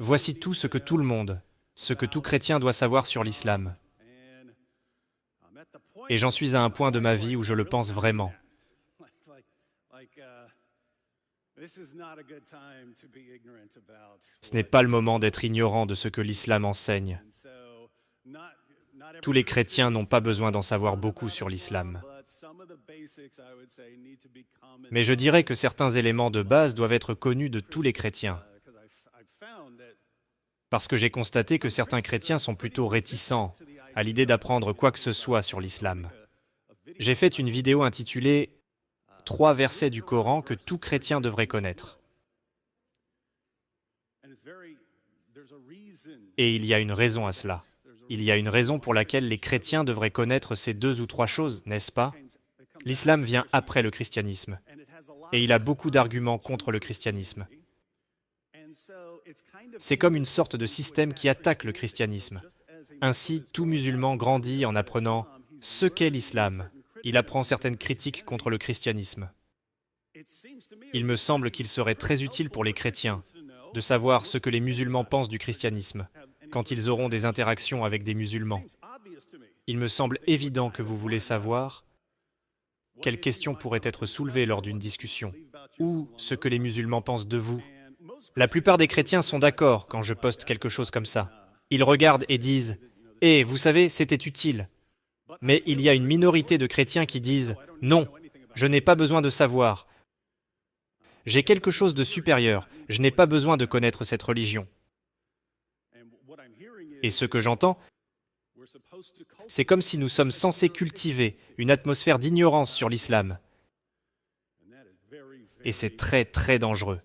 Voici tout ce que tout le monde, ce que tout chrétien doit savoir sur l'islam. Et j'en suis à un point de ma vie où je le pense vraiment. Ce n'est pas le moment d'être ignorant de ce que l'islam enseigne. Tous les chrétiens n'ont pas besoin d'en savoir beaucoup sur l'islam. Mais je dirais que certains éléments de base doivent être connus de tous les chrétiens. Parce que j'ai constaté que certains chrétiens sont plutôt réticents à l'idée d'apprendre quoi que ce soit sur l'islam. J'ai fait une vidéo intitulée « 3 versets du Coran que tout chrétien devrait connaître ». Et il y a une raison à cela. Il y a une raison pour laquelle les chrétiens devraient connaître ces 2 ou 3 choses, n'est-ce pas? L'islam vient après le christianisme, et il a beaucoup d'arguments contre le christianisme. C'est comme une sorte de système qui attaque le christianisme. Ainsi, tout musulman grandit en apprenant ce qu'est l'islam. Il apprend certaines critiques contre le christianisme. Il me semble qu'il serait très utile pour les chrétiens de savoir ce que les musulmans pensent du christianisme quand ils auront des interactions avec des musulmans. Il me semble évident que vous voulez savoir quelles questions pourraient être soulevées lors d'une discussion, ou ce que les musulmans pensent de vous. La plupart des chrétiens sont d'accord quand je poste quelque chose comme ça. Ils regardent et disent « Eh, vous savez, c'était utile ». Mais il y a une minorité de chrétiens qui disent « Non, je n'ai pas besoin de savoir. J'ai quelque chose de supérieur, je n'ai pas besoin de connaître cette religion. » Et ce que j'entends, c'est comme si nous sommes censés cultiver une atmosphère d'ignorance sur l'islam. Et c'est très, très dangereux.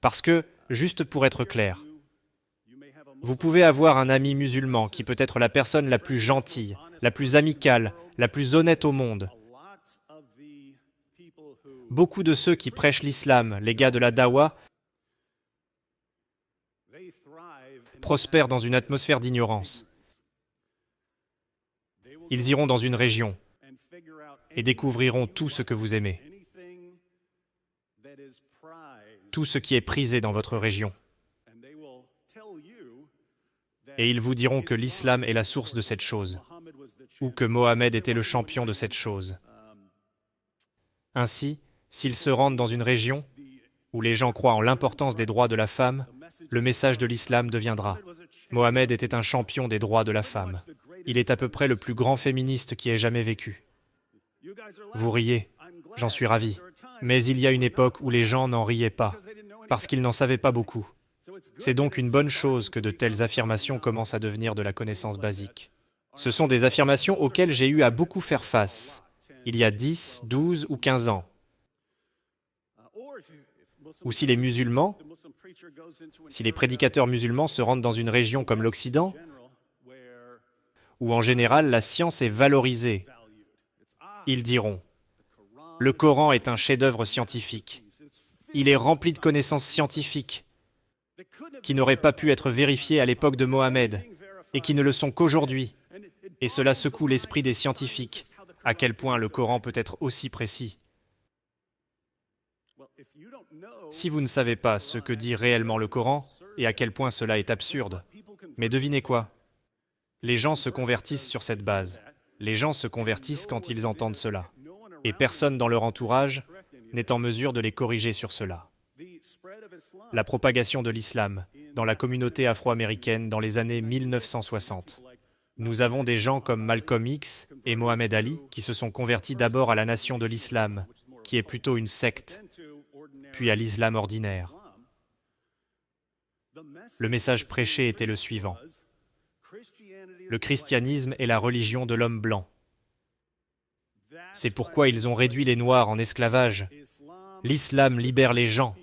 Parce que, juste pour être clair, vous pouvez avoir un ami musulman qui peut être la personne la plus gentille, la plus amicale, la plus honnête au monde. Beaucoup de ceux qui prêchent l'islam, les gars de la dawa, prospèrent dans une atmosphère d'ignorance. Ils iront dans une région et découvriront tout ce que vous aimez, tout ce qui est prisé dans votre région. Et ils vous diront que l'islam est la source de cette chose, ou que Mohammed était le champion de cette chose. Ainsi, s'ils se rendent dans une région où les gens croient en l'importance des droits de la femme, le message de l'islam deviendra « Mohammed était un champion des droits de la femme. Il est à peu près le plus grand féministe qui ait jamais vécu. » Vous riez, j'en suis ravi. Mais il y a une époque où les gens n'en riaient pas, parce qu'ils n'en savaient pas beaucoup. C'est donc une bonne chose que de telles affirmations commencent à devenir de la connaissance basique. Ce sont des affirmations auxquelles j'ai eu à beaucoup faire face, il y a 10, 12 ou 15 ans. Ou si les musulmans, si les prédicateurs musulmans se rendent dans une région comme l'Occident, où en général la science est valorisée, ils diront « Le Coran est un chef-d'œuvre scientifique. Il est rempli de connaissances scientifiques qui n'auraient pas pu être vérifiées à l'époque de Mohammed et qui ne le sont qu'aujourd'hui. Et cela secoue l'esprit des scientifiques, à quel point le Coran peut être aussi précis. » Si vous ne savez pas ce que dit réellement le Coran et à quel point cela est absurde, mais devinez quoi? Les gens se convertissent sur cette base. Les gens se convertissent quand ils entendent cela. Et personne dans leur entourage n'est en mesure de les corriger sur cela. La propagation de l'islam dans la communauté afro-américaine dans les années 1960. Nous avons des gens comme Malcolm X et Mohamed Ali qui se sont convertis d'abord à la nation de l'islam, qui est plutôt une secte, puis à l'islam ordinaire. Le message prêché était le suivant. Le christianisme est la religion de l'homme blanc. C'est pourquoi ils ont réduit les Noirs en esclavage. L'islam libère les gens.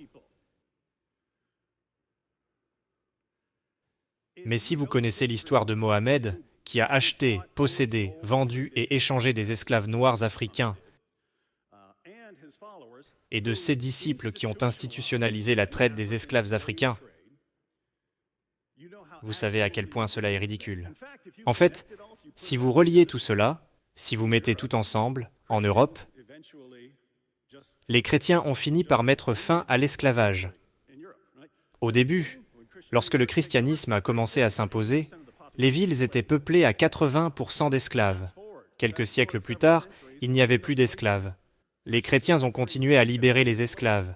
Mais si vous connaissez l'histoire de Mohammed, qui a acheté, possédé, vendu et échangé des esclaves noirs africains, et de ses disciples qui ont institutionnalisé la traite des esclaves africains, vous savez à quel point cela est ridicule. En fait, si vous reliez tout cela, si vous mettez tout ensemble, en Europe, les chrétiens ont fini par mettre fin à l'esclavage. Au début, lorsque le christianisme a commencé à s'imposer, les villes étaient peuplées à 80% d'esclaves. Quelques siècles plus tard, il n'y avait plus d'esclaves. Les chrétiens ont continué à libérer les esclaves.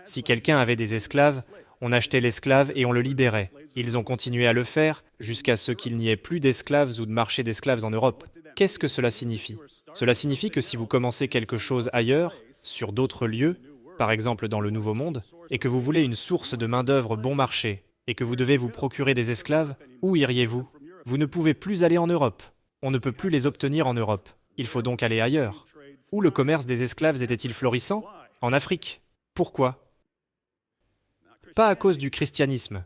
Si quelqu'un avait des esclaves, on achetait l'esclave et on le libérait. Ils ont continué à le faire jusqu'à ce qu'il n'y ait plus d'esclaves ou de marché d'esclaves en Europe. Qu'est-ce que cela signifie? Cela signifie que si vous commencez quelque chose ailleurs, sur d'autres lieux, par exemple dans le Nouveau Monde, et que vous voulez une source de main-d'œuvre bon marché, et que vous devez vous procurer des esclaves, où iriez-vous? Vous ne pouvez plus aller en Europe. On ne peut plus les obtenir en Europe. Il faut donc aller ailleurs. Où le commerce des esclaves était-il florissant? En Afrique. Pourquoi? Pas à cause du christianisme.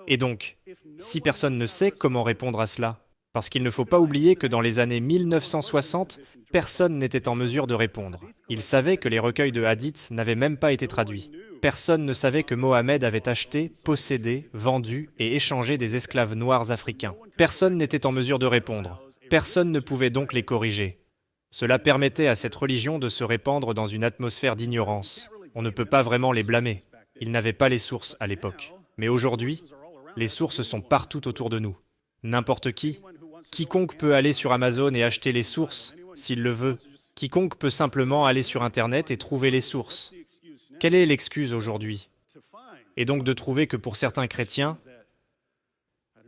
Et donc, si personne ne sait comment répondre à cela, parce qu'il ne faut pas oublier que dans les années 1960, personne n'était en mesure de répondre. Ils savaient que les recueils de hadiths n'avaient même pas été traduits. Personne ne savait que Mohammed avait acheté, possédé, vendu et échangé des esclaves noirs africains. Personne n'était en mesure de répondre. Personne ne pouvait donc les corriger. Cela permettait à cette religion de se répandre dans une atmosphère d'ignorance. On ne peut pas vraiment les blâmer. Ils n'avaient pas les sources à l'époque. Mais aujourd'hui, les sources sont partout autour de nous. N'importe qui, quiconque peut aller sur Amazon et acheter les sources, s'il le veut. Quiconque peut simplement aller sur Internet et trouver les sources. Quelle est l'excuse aujourd'hui? Et donc de trouver que pour certains chrétiens,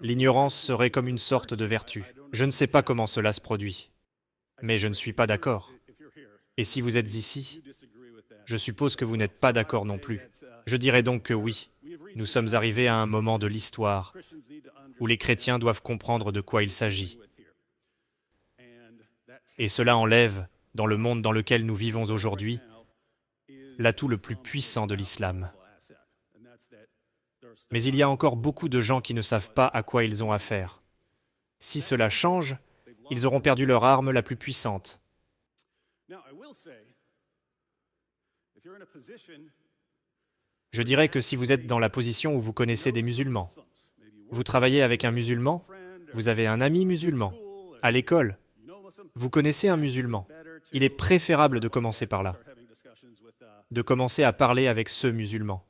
l'ignorance serait comme une sorte de vertu. Je ne sais pas comment cela se produit, mais je ne suis pas d'accord. Et si vous êtes ici, je suppose que vous n'êtes pas d'accord non plus. Je dirais donc que oui, nous sommes arrivés à un moment de l'histoire où les chrétiens doivent comprendre de quoi il s'agit. Et cela enlève, dans le monde dans lequel nous vivons aujourd'hui, l'atout le plus puissant de l'islam. Mais il y a encore beaucoup de gens qui ne savent pas à quoi ils ont affaire. Si cela change, ils auront perdu leur arme la plus puissante. Je dirais que si vous êtes dans la position où vous connaissez des musulmans, vous travaillez avec un musulman, vous avez un ami musulman, à l'école, vous connaissez un musulman, il est préférable de commencer par là, de commencer à parler avec ce musulman,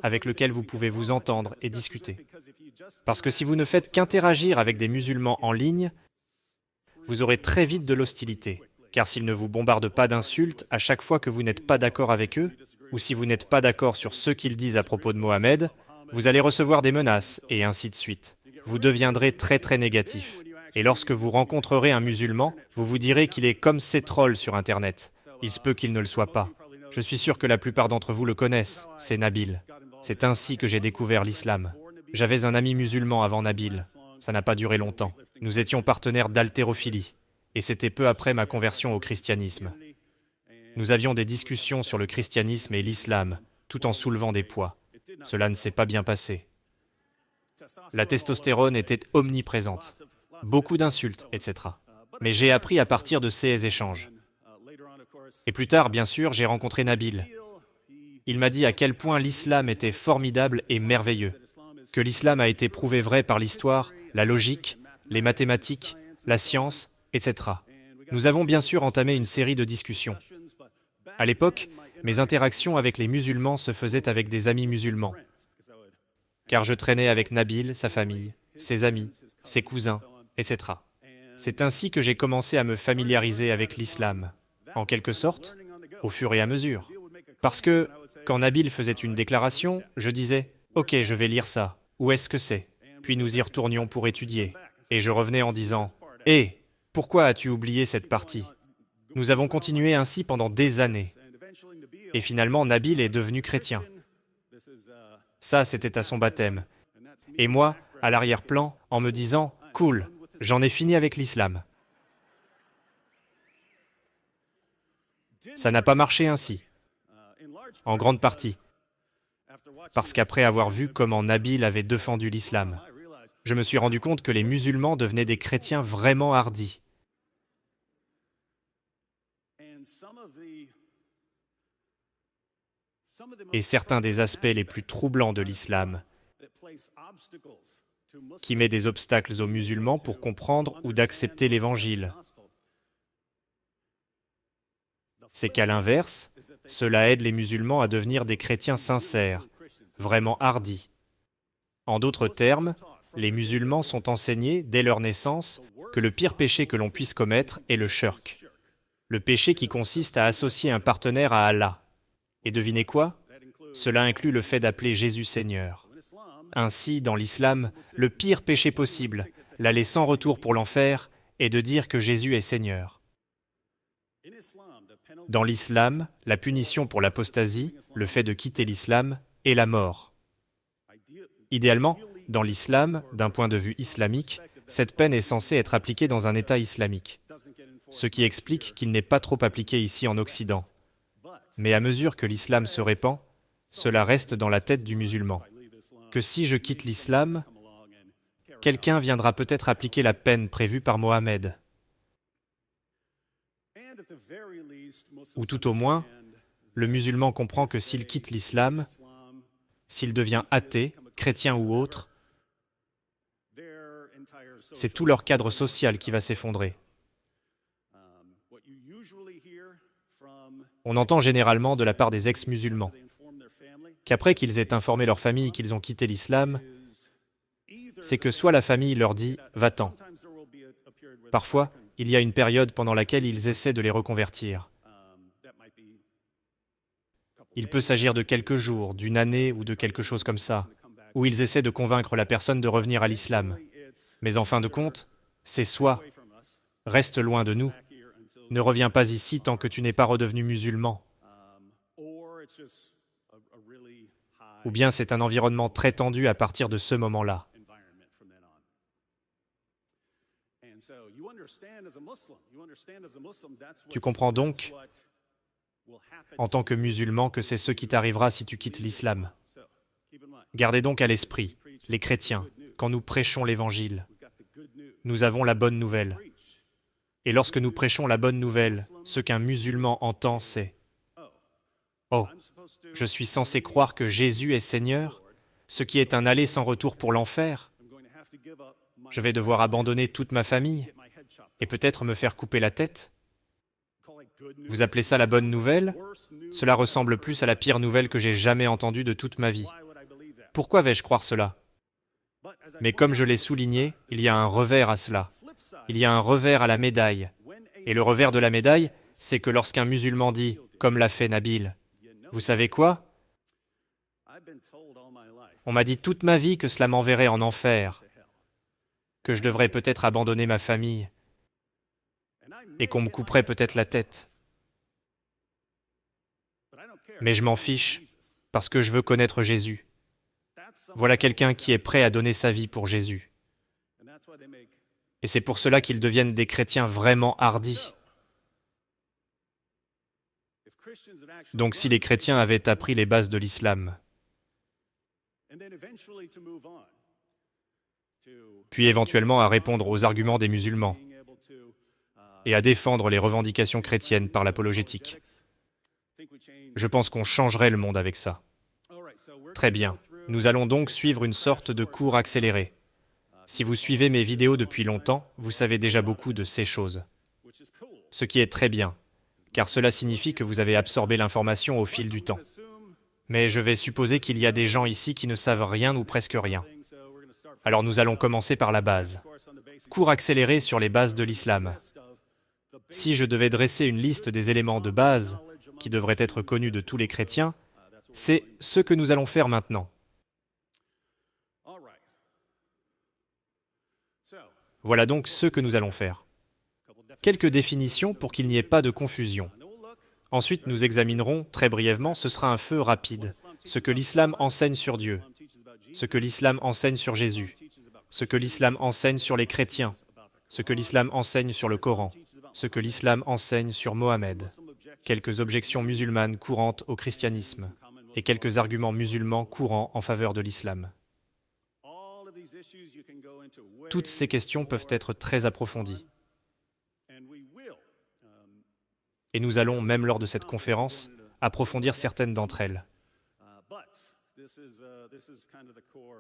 avec lequel vous pouvez vous entendre et discuter. Parce que si vous ne faites qu'interagir avec des musulmans en ligne, vous aurez très vite de l'hostilité, car s'ils ne vous bombardent pas d'insultes à chaque fois que vous n'êtes pas d'accord avec eux, ou si vous n'êtes pas d'accord sur ce qu'ils disent à propos de Mohammed, vous allez recevoir des menaces, et ainsi de suite. Vous deviendrez très très négatif. Et lorsque vous rencontrerez un musulman, vous vous direz qu'il est comme ces trolls sur Internet. Il se peut qu'il ne le soit pas. Je suis sûr que la plupart d'entre vous le connaissent, c'est Nabil. C'est ainsi que j'ai découvert l'islam. J'avais un ami musulman avant Nabil. Ça n'a pas duré longtemps. Nous étions partenaires d'haltérophilie. Et c'était peu après ma conversion au christianisme. Nous avions des discussions sur le christianisme et l'islam, tout en soulevant des poids. Cela ne s'est pas bien passé. La testostérone était omniprésente. Beaucoup d'insultes, etc. Mais j'ai appris à partir de ces échanges. Et plus tard, bien sûr, j'ai rencontré Nabil. Il m'a dit à quel point l'islam était formidable et merveilleux, que l'islam a été prouvé vrai par l'histoire, la logique, les mathématiques, la science, etc. Nous avons bien sûr entamé une série de discussions. À l'époque, mes interactions avec les musulmans se faisaient avec des amis musulmans, car je traînais avec Nabil, sa famille, ses amis, ses cousins, etc. C'est ainsi que j'ai commencé à me familiariser avec l'islam, en quelque sorte, au fur et à mesure. Parce que, quand Nabil faisait une déclaration, je disais « Ok, je vais lire ça. Où est-ce que c'est ?» Puis nous y retournions pour étudier. Et je revenais en disant « Hé, pourquoi as-tu oublié cette partie ?» Nous avons continué ainsi pendant des années. Et finalement, Nabil est devenu chrétien. Ça, c'était à son baptême. Et moi, à l'arrière-plan, en me disant « Cool, j'en ai fini avec l'islam. » Ça n'a pas marché ainsi, en grande partie, parce qu'après avoir vu comment Nabil avait défendu l'islam, je me suis rendu compte que les musulmans devenaient des chrétiens vraiment hardis. Et certains des aspects les plus troublants de l'islam, qui met des obstacles aux musulmans pour comprendre ou d'accepter l'évangile, c'est qu'à l'inverse, cela aide les musulmans à devenir des chrétiens sincères, vraiment hardi. En d'autres termes, les musulmans sont enseignés, dès leur naissance, que le pire péché que l'on puisse commettre est le shirk, le péché qui consiste à associer un partenaire à Allah. Et devinez quoi? Cela inclut le fait d'appeler Jésus Seigneur. Ainsi, dans l'islam, le pire péché possible, l'aller sans retour pour l'enfer, est de dire que Jésus est Seigneur. Dans l'islam, la punition pour l'apostasie, le fait de quitter l'islam, est la mort. Idéalement, dans l'islam, d'un point de vue islamique, cette peine est censée être appliquée dans un État islamique, ce qui explique qu'il n'est pas trop appliqué ici en Occident. Mais à mesure que l'islam se répand, cela reste dans la tête du musulman, que si je quitte l'islam, quelqu'un viendra peut-être appliquer la peine prévue par Mohammed. Ou tout au moins, le musulman comprend que s'il quitte l'islam, s'il devient athée, chrétien ou autre, c'est tout leur cadre social qui va s'effondrer. On entend généralement de la part des ex-musulmans qu'après qu'ils aient informé leur famille qu'ils ont quitté l'islam, c'est que soit la famille leur dit « va-t'en ». Parfois, il y a une période pendant laquelle ils essaient de les reconvertir. Il peut s'agir de quelques jours, d'une année ou de quelque chose comme ça, où ils essaient de convaincre la personne de revenir à l'islam. Mais en fin de compte, c'est soit « reste loin de nous », ne reviens pas ici tant que tu n'es pas redevenu musulman. Ou bien c'est un environnement très tendu à partir de ce moment-là. Tu comprends donc, en tant que musulman, que c'est ce qui t'arrivera si tu quittes l'islam. Gardez donc à l'esprit, les chrétiens, quand nous prêchons l'Évangile, nous avons la bonne nouvelle. Et lorsque nous prêchons la bonne nouvelle, ce qu'un musulman entend, c'est « Oh, je suis censé croire que Jésus est Seigneur, ce qui est un aller sans retour pour l'enfer. Je vais devoir abandonner toute ma famille et peut-être me faire couper la tête. Vous appelez ça la bonne nouvelle? Cela ressemble plus à la pire nouvelle que j'ai jamais entendue de toute ma vie. Pourquoi vais-je croire cela? Mais comme je l'ai souligné, il y a un revers à cela. Il y a un revers à la médaille. Et le revers de la médaille, c'est que lorsqu'un musulman dit, comme l'a fait Nabil, « Vous savez quoi? On m'a dit toute ma vie que cela m'enverrait en enfer, que je devrais peut-être abandonner ma famille et qu'on me couperait peut-être la tête. Mais je m'en fiche, parce que je veux connaître Jésus. » Voilà quelqu'un qui est prêt à donner sa vie pour Jésus. Et c'est pour cela qu'ils deviennent des chrétiens vraiment hardis. Donc si les chrétiens avaient appris les bases de l'islam, puis éventuellement à répondre aux arguments des musulmans et à défendre les revendications chrétiennes par l'apologétique, je pense qu'on changerait le monde avec ça. Très bien. Nous allons donc suivre une sorte de cours accéléré. Si vous suivez mes vidéos depuis longtemps, vous savez déjà beaucoup de ces choses. Ce qui est très bien, car cela signifie que vous avez absorbé l'information au fil du temps. Mais je vais supposer qu'il y a des gens ici qui ne savent rien ou presque rien. Alors nous allons commencer par la base. Cours accéléré sur les bases de l'islam. Si je devais dresser une liste des éléments de base qui devraient être connus de tous les chrétiens, c'est ce que nous allons faire maintenant. Voilà donc ce que nous allons faire. Quelques définitions pour qu'il n'y ait pas de confusion. Ensuite, nous examinerons, très brièvement, ce sera un feu rapide, ce que l'islam enseigne sur Dieu, ce que l'islam enseigne sur Jésus, ce que l'islam enseigne sur les chrétiens, ce que l'islam enseigne sur le Coran, ce que l'islam enseigne sur Mohammed, quelques objections musulmanes courantes au christianisme et quelques arguments musulmans courants en faveur de l'islam. Toutes ces questions peuvent être très approfondies. Et nous allons, même lors de cette conférence, approfondir certaines d'entre elles.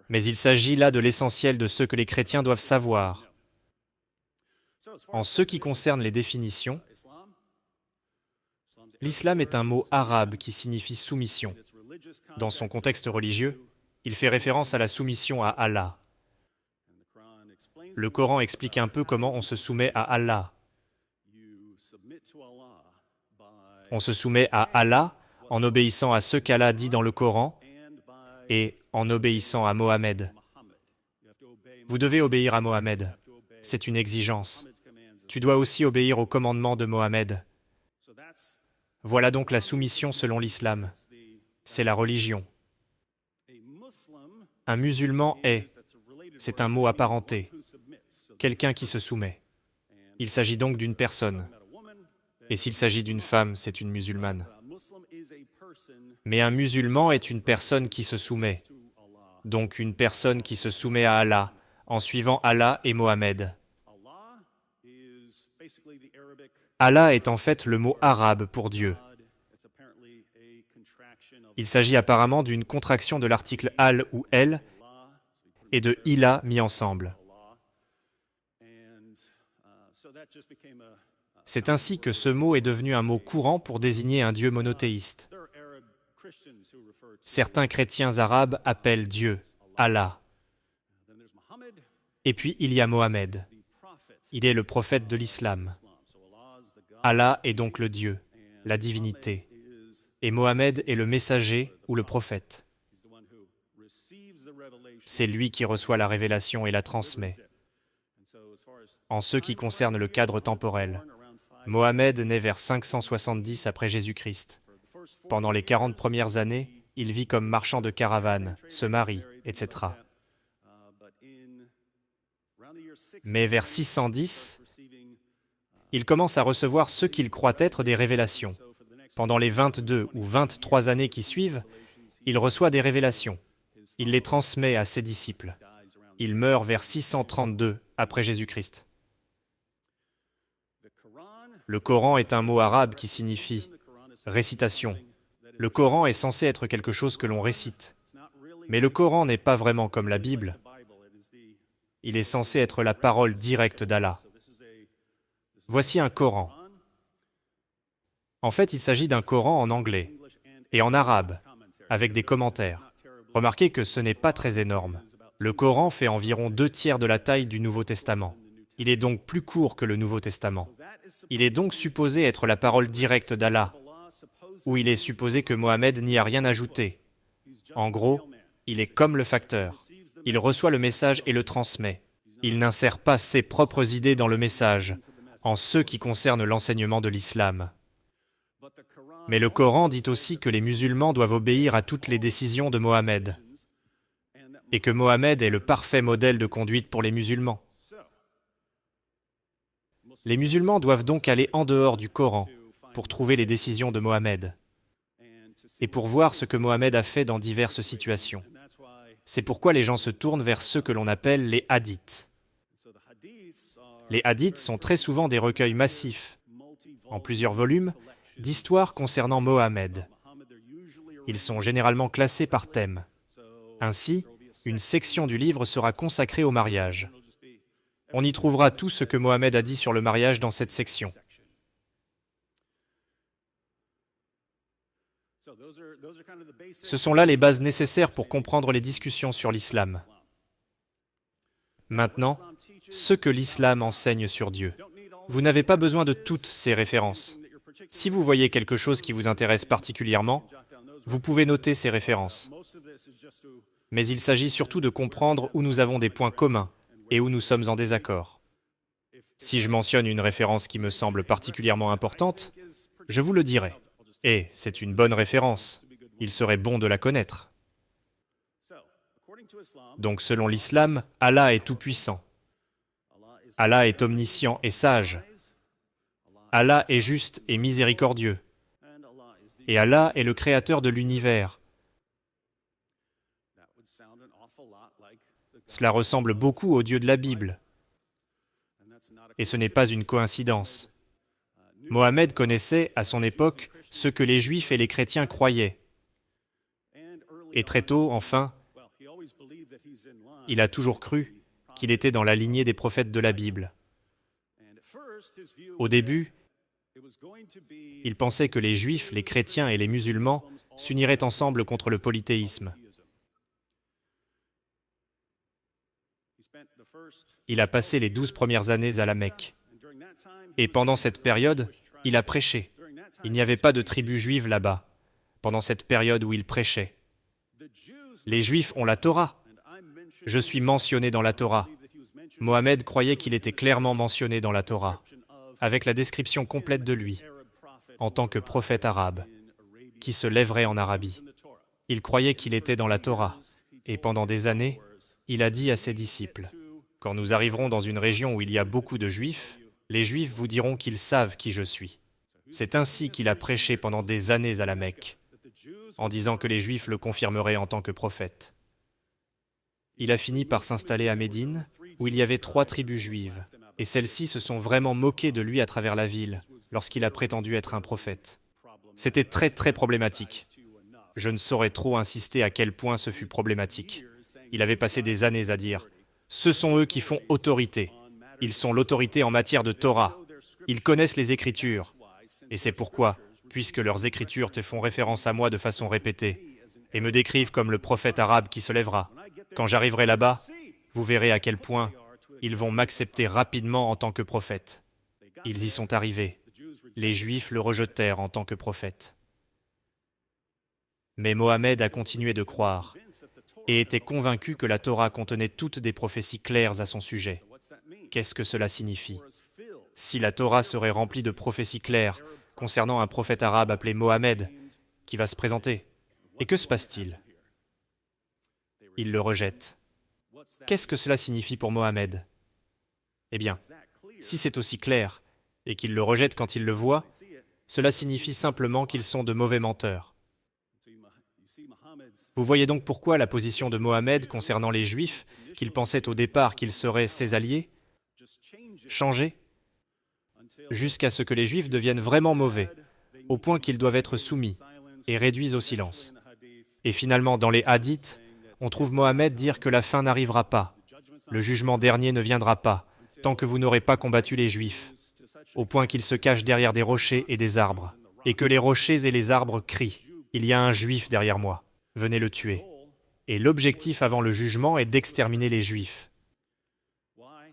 Mais il s'agit là de l'essentiel de ce que les chrétiens doivent savoir. En ce qui concerne les définitions, l'islam est un mot arabe qui signifie soumission. Dans son contexte religieux, Il fait référence à la soumission à Allah. Le Coran explique un peu comment on se soumet à Allah. On se soumet à Allah en obéissant à ce qu'Allah dit dans le Coran et en obéissant à Mohammed. Vous devez obéir à Mohammed. C'est une exigence. Tu dois aussi obéir aux commandements de Mohammed. Voilà donc la soumission selon l'islam. C'est la religion. Un musulman c'est un mot apparenté, quelqu'un qui se soumet. Il s'agit donc d'une personne. Et s'il s'agit d'une femme, c'est une musulmane. Mais un musulman est une personne qui se soumet. Donc une personne qui se soumet à Allah, en suivant Allah et Mohammed. Allah est en fait le mot arabe pour Dieu. Il s'agit apparemment d'une contraction de l'article al ou el et de ilah mis ensemble. C'est ainsi que ce mot est devenu un mot courant pour désigner un Dieu monothéiste. Certains chrétiens arabes appellent Dieu Allah. Et puis il y a Mohammed. Il est le prophète de l'islam. Allah est donc le Dieu, la divinité. Et Mohammed est le messager ou le prophète. C'est lui qui reçoit la révélation et la transmet. En ce qui concerne le cadre temporel, Mohammed naît vers 570 après Jésus-Christ. Pendant les 40 premières années, il vit comme marchand de caravanes, se marie, etc. Mais vers 610, il commence à recevoir ce qu'il croit être des révélations. Pendant les 22 ou 23 années qui suivent, il reçoit des révélations. Il les transmet à ses disciples. Il meurt vers 632 après Jésus-Christ. Le Coran est un mot arabe qui signifie récitation. Le Coran est censé être quelque chose que l'on récite. Mais le Coran n'est pas vraiment comme la Bible. Il est censé être la parole directe d'Allah. Voici un Coran. En fait, il s'agit d'un Coran en anglais et en arabe, avec des commentaires. Remarquez que ce n'est pas très énorme. Le Coran fait environ 2/3 de la taille du Nouveau Testament. Il est donc plus court que le Nouveau Testament. Il est donc supposé être la parole directe d'Allah, où il est supposé que Mohammed n'y a rien ajouté. En gros, il est comme le facteur. Il reçoit le message et le transmet. Il n'insère pas ses propres idées dans le message, en ce qui concerne l'enseignement de l'islam. Mais le Coran dit aussi que les musulmans doivent obéir à toutes les décisions de Mohammed, et que Mohammed est le parfait modèle de conduite pour les musulmans. Les musulmans doivent donc aller en dehors du Coran pour trouver les décisions de Mohammed et pour voir ce que Mohammed a fait dans diverses situations. C'est pourquoi les gens se tournent vers ceux que l'on appelle les hadiths. Les hadiths sont très souvent des recueils massifs, en plusieurs volumes, d'histoires concernant Mohammed. Ils sont généralement classés par thème. Ainsi, une section du livre sera consacrée au mariage. On y trouvera tout ce que Mohammed a dit sur le mariage dans cette section. Ce sont là les bases nécessaires pour comprendre les discussions sur l'islam. Maintenant, ce que l'islam enseigne sur Dieu. Vous n'avez pas besoin de toutes ces références. Si vous voyez quelque chose qui vous intéresse particulièrement, vous pouvez noter ces références. Mais il s'agit surtout de comprendre où nous avons des points communs et où nous sommes en désaccord. Si je mentionne une référence qui me semble particulièrement importante, je vous le dirai. Et c'est une bonne référence. Il serait bon de la connaître. Donc selon l'islam, Allah est tout-puissant. Allah est omniscient et sage. Allah est juste et miséricordieux. Et Allah est le créateur de l'univers. Cela ressemble beaucoup au Dieu de la Bible. Et ce n'est pas une coïncidence. Mohammed connaissait, à son époque, ce que les Juifs et les chrétiens croyaient. Et très tôt, enfin, il a toujours cru qu'il était dans la lignée des prophètes de la Bible. Au début, il pensait que les Juifs, les chrétiens et les musulmans s'uniraient ensemble contre le polythéisme. Il a passé les 12 premières années à la Mecque. Et pendant cette période, il a prêché. Il n'y avait pas de tribu juive là-bas, pendant cette période où il prêchait. Les Juifs ont la Torah. Je suis mentionné dans la Torah. Mohammed croyait qu'il était clairement mentionné dans la Torah, avec la description complète de lui, en tant que prophète arabe, qui se lèverait en Arabie. Il croyait qu'il était dans la Torah, et pendant des années, il a dit à ses disciples, « Quand nous arriverons dans une région où il y a beaucoup de Juifs, les Juifs vous diront qu'ils savent qui je suis. » C'est ainsi qu'il a prêché pendant des années à la Mecque, en disant que les Juifs le confirmeraient en tant que prophète. Il a fini par s'installer à Médine, où il y avait 3 tribus juives, et celles-ci se sont vraiment moquées de lui à travers la ville, lorsqu'il a prétendu être un prophète. C'était très problématique. Je ne saurais trop insister à quel point ce fut problématique. Il avait passé des années à dire « Ce sont eux qui font autorité. Ils sont l'autorité en matière de Torah. Ils connaissent les Écritures. Et c'est pourquoi, puisque leurs Écritures te font référence à moi de façon répétée, et me décrivent comme le prophète arabe qui se lèvera, quand j'arriverai là-bas, vous verrez à quel point ils vont m'accepter rapidement en tant que prophète. » Ils y sont arrivés. Les Juifs le rejetèrent en tant que prophète. Mais Mohammed a continué de croire et était convaincu que la Torah contenait toutes des prophéties claires à son sujet. Qu'est-ce que cela signifie? Si la Torah serait remplie de prophéties claires concernant un prophète arabe appelé Mohammed, qui va se présenter, et que se passe-t-il? Il le rejette. Qu'est-ce que cela signifie pour Mohammed? Eh bien, si c'est aussi clair, et qu'il le rejette quand il le voit, cela signifie simplement qu'ils sont de mauvais menteurs. Vous voyez donc pourquoi la position de Mohammed concernant les Juifs, qu'il pensait au départ qu'ils seraient ses alliés, changeait jusqu'à ce que les Juifs deviennent vraiment mauvais, au point qu'ils doivent être soumis et réduits au silence. Et finalement, dans les hadiths, on trouve Mohammed dire que la fin n'arrivera pas, le jugement dernier ne viendra pas, tant que vous n'aurez pas combattu les Juifs, au point qu'ils se cachent derrière des rochers et des arbres, et que les rochers et les arbres crient « Il y a un Juif derrière moi, venez le tuer ». Et l'objectif avant le jugement est d'exterminer les Juifs.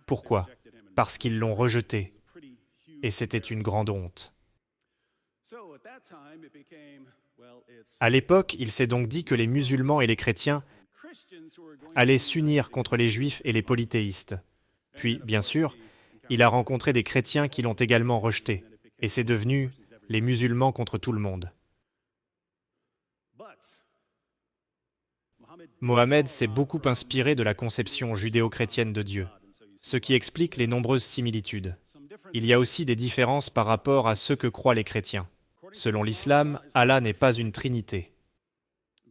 Pourquoi? Parce qu'ils l'ont rejeté, et c'était une grande honte. À l'époque, il s'est donc dit que les musulmans et les chrétiens allaient s'unir contre les Juifs et les polythéistes. Puis, bien sûr, il a rencontré des chrétiens qui l'ont également rejeté, et c'est devenu les musulmans contre tout le monde. Mohammed s'est beaucoup inspiré de la conception judéo-chrétienne de Dieu, ce qui explique les nombreuses similitudes. Il y a aussi des différences par rapport à ce que croient les chrétiens. Selon l'islam, Allah n'est pas une trinité.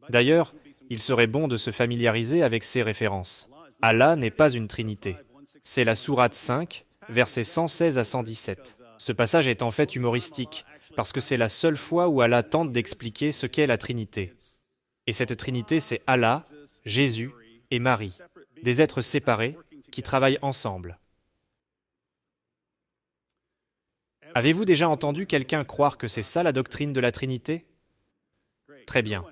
D'ailleurs, il serait bon de se familiariser avec ces références. Allah n'est pas une trinité. C'est la sourate 5, versets 116 à 117. Ce passage est en fait humoristique, parce que c'est la seule fois où Allah tente d'expliquer ce qu'est la Trinité. Et cette Trinité, c'est Allah, Jésus et Marie, des êtres séparés qui travaillent ensemble. Avez-vous déjà entendu quelqu'un croire que c'est ça la doctrine de la Trinité? Très bien.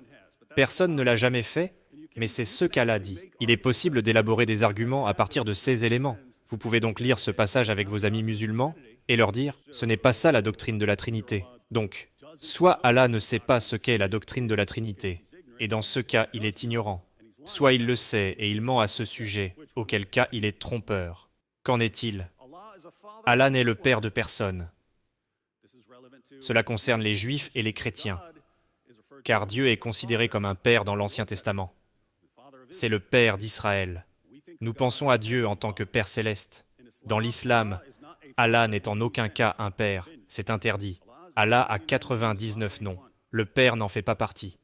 Personne ne l'a jamais fait, mais c'est ce qu'Allah dit. Il est possible d'élaborer des arguments à partir de ces éléments. Vous pouvez donc lire ce passage avec vos amis musulmans et leur dire « ce n'est pas ça la doctrine de la Trinité ». Donc, soit Allah ne sait pas ce qu'est la doctrine de la Trinité, et dans ce cas, il est ignorant. Soit il le sait et il ment à ce sujet, auquel cas il est trompeur. Qu'en est-il? Allah n'est le père de personne. Cela concerne les Juifs et les chrétiens, car Dieu est considéré comme un père dans l'Ancien Testament. C'est le père d'Israël. Nous pensons à Dieu en tant que Père céleste. Dans l'islam, Allah n'est en aucun cas un père, c'est interdit. Allah a 99 noms. Le père n'en fait pas partie.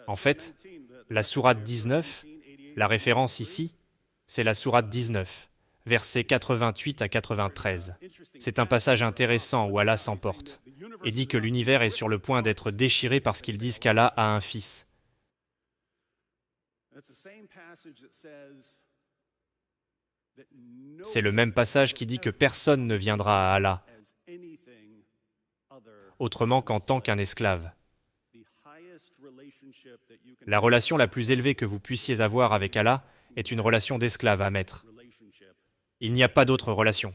En fait, la sourate 19, la référence ici, c'est la sourate 19, versets 88 à 93. C'est un passage intéressant où Allah s'emporte et dit que l'univers est sur le point d'être déchiré parce qu'ils disent qu'Allah a un fils. C'est le même passage qui dit que personne ne viendra à Allah autrement qu'en tant qu'un esclave. La relation la plus élevée que vous puissiez avoir avec Allah est une relation d'esclave à maître. Il n'y a pas d'autre relation.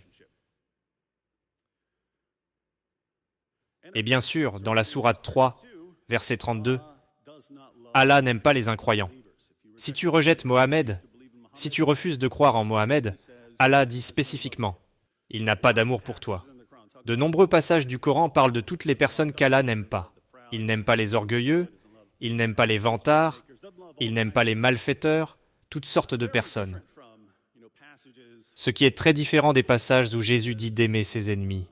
Et bien sûr, dans la sourate 3, verset 32, Allah n'aime pas les incroyants. Si tu rejettes Mohammed, si tu refuses de croire en Mohammed, Allah dit spécifiquement, il n'a pas d'amour pour toi. De nombreux passages du Coran parlent de toutes les personnes qu'Allah n'aime pas. Il n'aime pas les orgueilleux, il n'aime pas les vantards, il n'aime pas les malfaiteurs, toutes sortes de personnes. Ce qui est très différent des passages où Jésus dit d'aimer ses ennemis.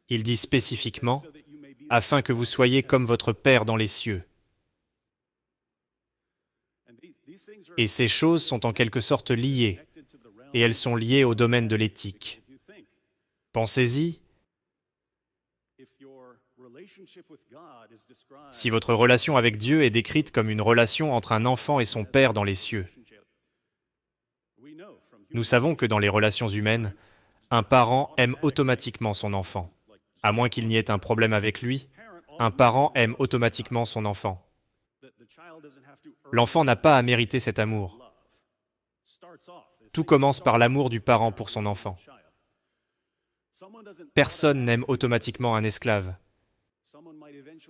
Il dit spécifiquement, afin que vous soyez comme votre Père dans les cieux. Et ces choses sont en quelque sorte liées, et elles sont liées au domaine de l'éthique. Pensez-y, si votre relation avec Dieu est décrite comme une relation entre un enfant et son Père dans les cieux, nous savons que dans les relations humaines, un parent aime automatiquement son enfant. À moins qu'il n'y ait un problème avec lui, un parent aime automatiquement son enfant. L'enfant n'a pas à mériter cet amour. Tout commence par l'amour du parent pour son enfant. Personne n'aime automatiquement un esclave.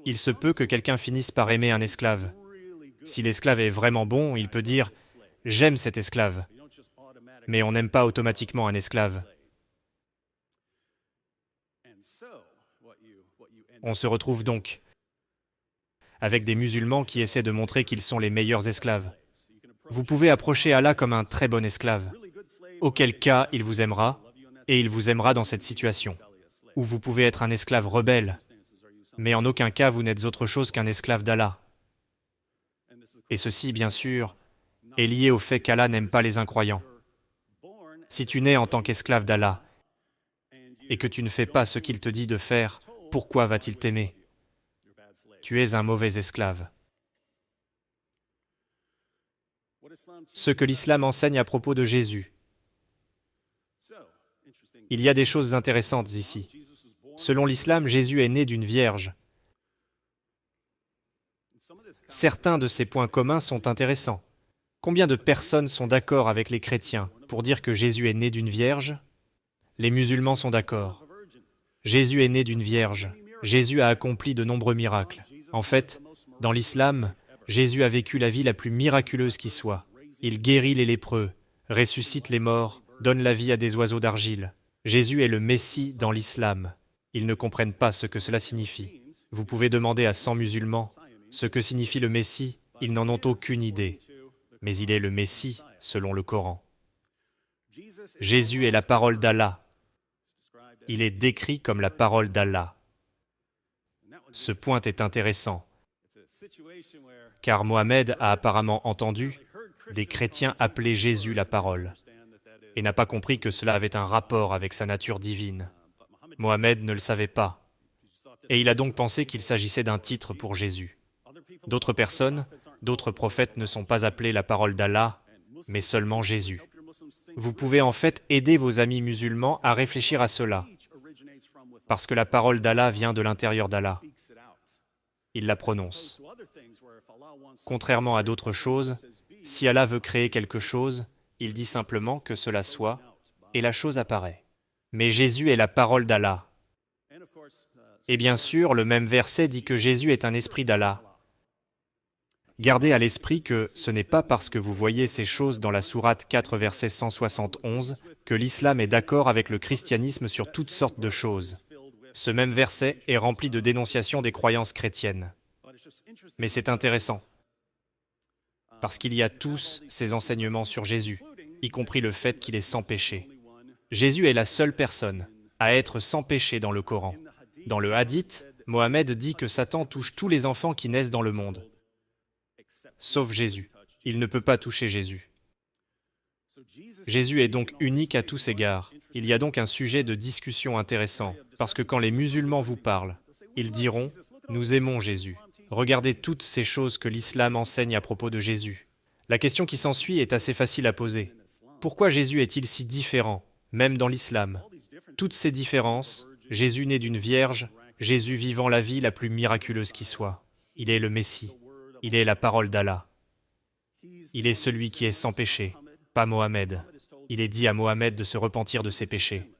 Il se peut que quelqu'un finisse par aimer un esclave. Si l'esclave est vraiment bon, il peut dire « j'aime cet esclave ». Mais on n'aime pas automatiquement un esclave. On se retrouve donc avec des musulmans qui essaient de montrer qu'ils sont les meilleurs esclaves. Vous pouvez approcher Allah comme un très bon esclave, auquel cas il vous aimera, et il vous aimera dans cette situation. Ou vous pouvez être un esclave rebelle, mais en aucun cas vous n'êtes autre chose qu'un esclave d'Allah. Et ceci, bien sûr, est lié au fait qu'Allah n'aime pas les incroyants. Si tu nais en tant qu'esclave d'Allah, et que tu ne fais pas ce qu'il te dit de faire, pourquoi va-t-il t'aimer? Tu es un mauvais esclave. Ce que l'islam enseigne à propos de Jésus. Il y a des choses intéressantes ici. Selon l'islam, Jésus est né d'une vierge. Certains de ces points communs sont intéressants. Combien de personnes sont d'accord avec les chrétiens pour dire que Jésus est né d'une vierge? Les musulmans sont d'accord. Jésus est né d'une vierge. Jésus a accompli de nombreux miracles. En fait, dans l'islam, Jésus a vécu la vie la plus miraculeuse qui soit. Il guérit les lépreux, ressuscite les morts, donne la vie à des oiseaux d'argile. Jésus est le Messie dans l'islam. Ils ne comprennent pas ce que cela signifie. Vous pouvez demander à 100 musulmans ce que signifie le Messie, ils n'en ont aucune idée. Mais il est le Messie selon le Coran. Jésus est la parole d'Allah. Il est décrit comme la parole d'Allah. Ce point est intéressant, car Mohammed a apparemment entendu des chrétiens appeler Jésus la parole, et n'a pas compris que cela avait un rapport avec sa nature divine. Mohammed ne le savait pas, et il a donc pensé qu'il s'agissait d'un titre pour Jésus. D'autres personnes, d'autres prophètes ne sont pas appelés la parole d'Allah, mais seulement Jésus. Vous pouvez en fait aider vos amis musulmans à réfléchir à cela, parce que la parole d'Allah vient de l'intérieur d'Allah. Il la prononce. Contrairement à d'autres choses, si Allah veut créer quelque chose, il dit simplement que cela soit, et la chose apparaît. Mais Jésus est la parole d'Allah. Et bien sûr, le même verset dit que Jésus est un esprit d'Allah. Gardez à l'esprit que ce n'est pas parce que vous voyez ces choses dans la sourate 4, verset 171, que l'islam est d'accord avec le christianisme sur toutes sortes de choses. Ce même verset est rempli de dénonciations des croyances chrétiennes. Mais c'est intéressant, parce qu'il y a tous ces enseignements sur Jésus, y compris le fait qu'il est sans péché. Jésus est la seule personne à être sans péché dans le Coran. Dans le hadith, Mohammed dit que Satan touche tous les enfants qui naissent dans le monde, sauf Jésus. Il ne peut pas toucher Jésus. Jésus est donc unique à tous égards. Il y a donc un sujet de discussion intéressant, parce que quand les musulmans vous parlent, ils diront « Nous aimons Jésus ». Regardez toutes ces choses que l'islam enseigne à propos de Jésus. La question qui s'ensuit est assez facile à poser. Pourquoi Jésus est-il si différent, même dans l'islam? Toutes ces différences, Jésus né d'une vierge, Jésus vivant la vie la plus miraculeuse qui soit. Il est le Messie. Il est la parole d'Allah. Il est celui qui est sans péché, pas Mohammed. Il est dit à Mohammed de se repentir de ses péchés.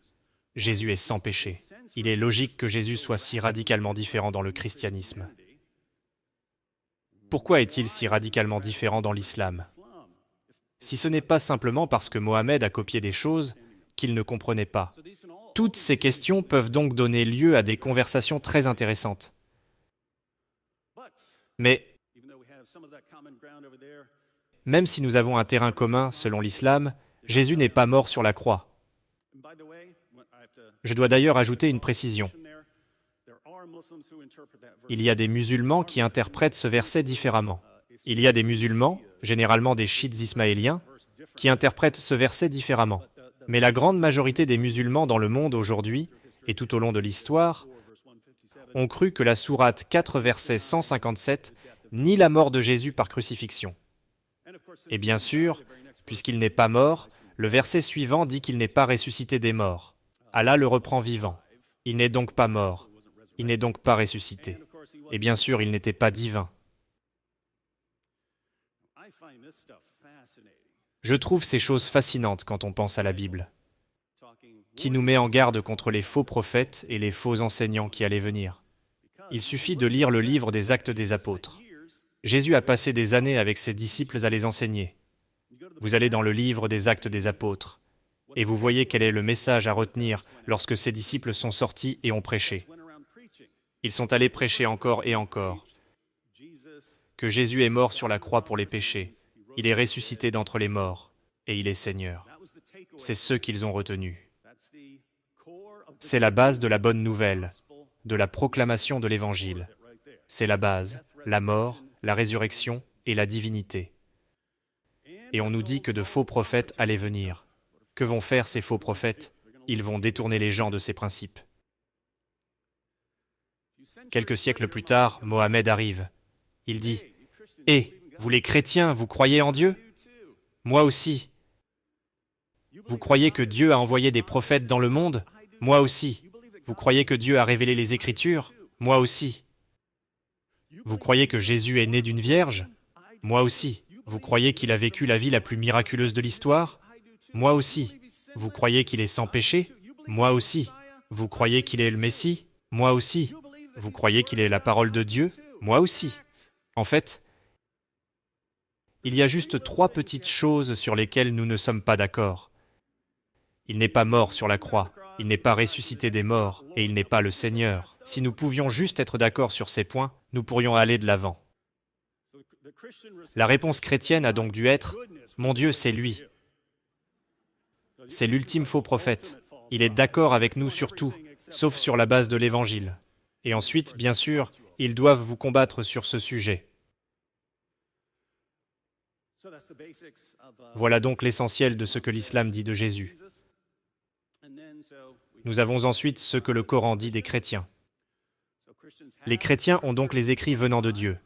Jésus est sans péché. Il est logique que Jésus soit si radicalement différent dans le christianisme. Pourquoi est-il si radicalement différent dans l'islam? Si ce n'est pas simplement parce que Mohammed a copié des choses qu'il ne comprenait pas. Toutes ces questions peuvent donc donner lieu à des conversations très intéressantes. Mais même si nous avons un terrain commun selon l'islam, Jésus n'est pas mort sur la croix. Je dois d'ailleurs ajouter une précision. Il y a des musulmans qui interprètent ce verset différemment. Il y a des musulmans, généralement des chiites ismaéliens, qui interprètent ce verset différemment. Mais la grande majorité des musulmans dans le monde aujourd'hui, et tout au long de l'histoire, ont cru que la sourate 4, verset 157, nie la mort de Jésus par crucifixion. Et bien sûr, puisqu'il n'est pas mort, le verset suivant dit qu'il n'est pas ressuscité des morts. Allah le reprend vivant. Il n'est donc pas mort. Il n'est donc pas ressuscité. Et bien sûr, il n'était pas divin. Je trouve ces choses fascinantes quand on pense à la Bible, qui nous met en garde contre les faux prophètes et les faux enseignants qui allaient venir. Il suffit de lire le livre des Actes des Apôtres. Jésus a passé des années avec ses disciples à les enseigner. Vous allez dans le livre des Actes des Apôtres, et vous voyez quel est le message à retenir lorsque ses disciples sont sortis et ont prêché. Ils sont allés prêcher encore et encore que Jésus est mort sur la croix pour les péchés, il est ressuscité d'entre les morts, et il est Seigneur. C'est ce qu'ils ont retenu. C'est la base de la bonne nouvelle, de la proclamation de l'Évangile. C'est la base, la mort, la résurrection et la divinité. Et on nous dit que de faux prophètes allaient venir. Que vont faire ces faux prophètes? Ils vont détourner les gens de ces principes. Quelques siècles plus tard, Mohammed arrive. Il dit « Eh, vous les chrétiens, vous croyez en Dieu? Moi aussi. Vous croyez que Dieu a envoyé des prophètes dans le monde? Moi aussi. Vous croyez que Dieu a révélé les Écritures? Moi aussi. Vous croyez que Jésus est né d'une vierge? Moi aussi. Vous croyez qu'il a vécu la vie la plus miraculeuse de l'histoire? Moi aussi. Vous croyez qu'il est sans péché? Moi aussi. Vous croyez qu'il est le Messie? Moi aussi. Vous croyez qu'il est la parole de Dieu? Moi aussi. En fait, il y a juste 3 petites choses sur lesquelles nous ne sommes pas d'accord. Il n'est pas mort sur la croix, il n'est pas ressuscité des morts, et il n'est pas le Seigneur. Si nous pouvions juste être d'accord sur ces points, nous pourrions aller de l'avant. La réponse chrétienne a donc dû être « Mon Dieu, c'est lui ». C'est l'ultime faux prophète. Il est d'accord avec nous sur tout, sauf sur la base de l'Évangile. Et ensuite, bien sûr, ils doivent vous combattre sur ce sujet. Voilà donc l'essentiel de ce que l'islam dit de Jésus. Nous avons ensuite ce que le Coran dit des chrétiens. Les chrétiens ont donc les écrits venant de Dieu.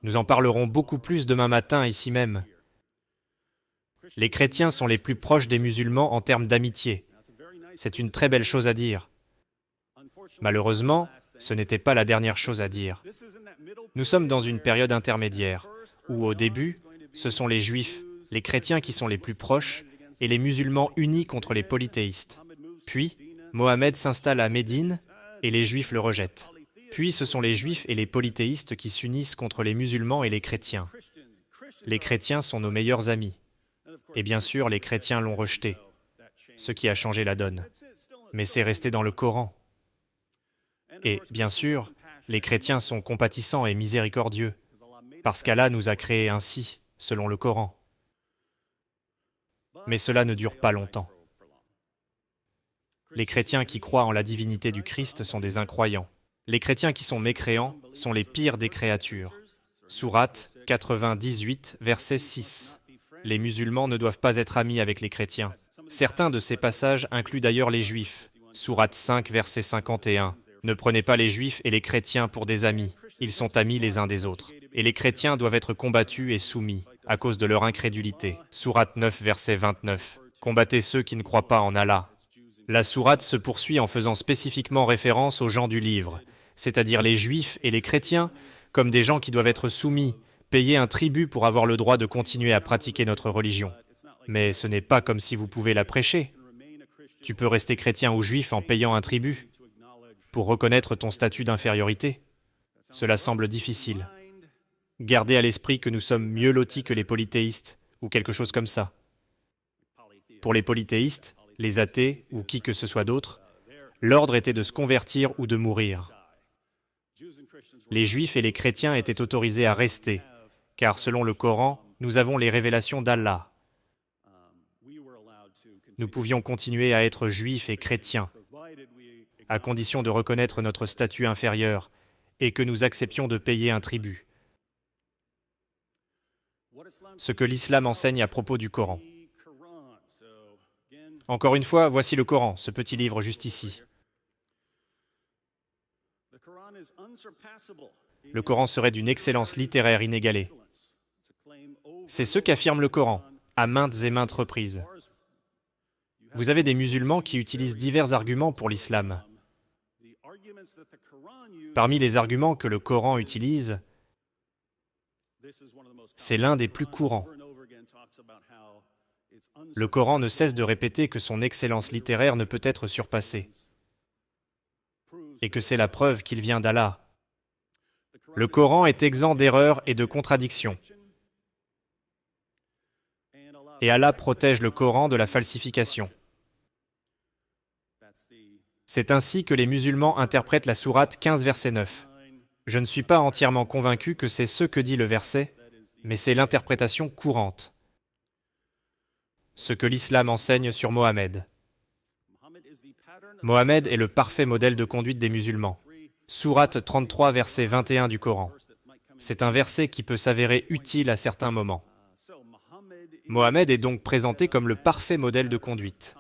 Nous en parlerons beaucoup plus demain matin ici même. Les chrétiens sont les plus proches des musulmans en termes d'amitié. C'est une très belle chose à dire. Malheureusement, ce n'était pas la dernière chose à dire. Nous sommes dans une période intermédiaire, où au début, ce sont les juifs, les chrétiens qui sont les plus proches, et les musulmans unis contre les polythéistes. Puis, Mohammed s'installe à Médine, et les juifs le rejettent. Puis ce sont les juifs et les polythéistes qui s'unissent contre les musulmans et les chrétiens. Les chrétiens sont nos meilleurs amis. Et bien sûr, les chrétiens l'ont rejeté, ce qui a changé la donne. Mais c'est resté dans le Coran. Et, bien sûr, les chrétiens sont compatissants et miséricordieux, parce qu'Allah nous a créés ainsi, selon le Coran. Mais cela ne dure pas longtemps. Les chrétiens qui croient en la divinité du Christ sont des incroyants. Les chrétiens qui sont mécréants sont les pires des créatures. Sourate 98, verset 6. Les musulmans ne doivent pas être amis avec les chrétiens. Certains de ces passages incluent d'ailleurs les juifs. Sourate 5, verset 51. Ne prenez pas les juifs et les chrétiens pour des amis. Ils sont amis les uns des autres. Et les chrétiens doivent être combattus et soumis à cause de leur incrédulité. Sourate 9, verset 29. Combattez ceux qui ne croient pas en Allah. La sourate se poursuit en faisant spécifiquement référence aux gens du livre, c'est-à-dire les juifs et les chrétiens, comme des gens qui doivent être soumis, payer un tribut pour avoir le droit de continuer à pratiquer notre religion. Mais ce n'est pas comme si vous pouvez la prêcher. Tu peux rester chrétien ou juif en payant un tribut pour reconnaître ton statut d'infériorité. Cela semble difficile. Gardez à l'esprit que nous sommes mieux lotis que les polythéistes, ou quelque chose comme ça. Pour les polythéistes, les athées, ou qui que ce soit d'autre, l'ordre était de se convertir ou de mourir. Les juifs et les chrétiens étaient autorisés à rester, car selon le Coran, nous avons les révélations d'Allah. Nous pouvions continuer à être juifs et chrétiens, à condition de reconnaître notre statut inférieur et que nous acceptions de payer un tribut. Ce que l'islam enseigne à propos du Coran. Encore une fois, voici le Coran, ce petit livre juste ici. Le Coran serait d'une excellence littéraire inégalée. C'est ce qu'affirme le Coran, à maintes et maintes reprises. Vous avez des musulmans qui utilisent divers arguments pour l'islam. Parmi les arguments que le Coran utilise, c'est l'un des plus courants. Le Coran ne cesse de répéter que son excellence littéraire ne peut être surpassée, et que c'est la preuve qu'il vient d'Allah. Le Coran est exempt d'erreurs et de contradictions. Et Allah protège le Coran de la falsification. C'est ainsi que les musulmans interprètent la sourate 15, verset 9. Je ne suis pas entièrement convaincu que c'est ce que dit le verset, mais c'est l'interprétation courante. Ce que l'islam enseigne sur Mohammed. Mohammed est le parfait modèle de conduite des musulmans. Sourate 33, verset 21 du Coran. C'est un verset qui peut s'avérer utile à certains moments. Mohammed est donc présenté comme le parfait modèle de conduite.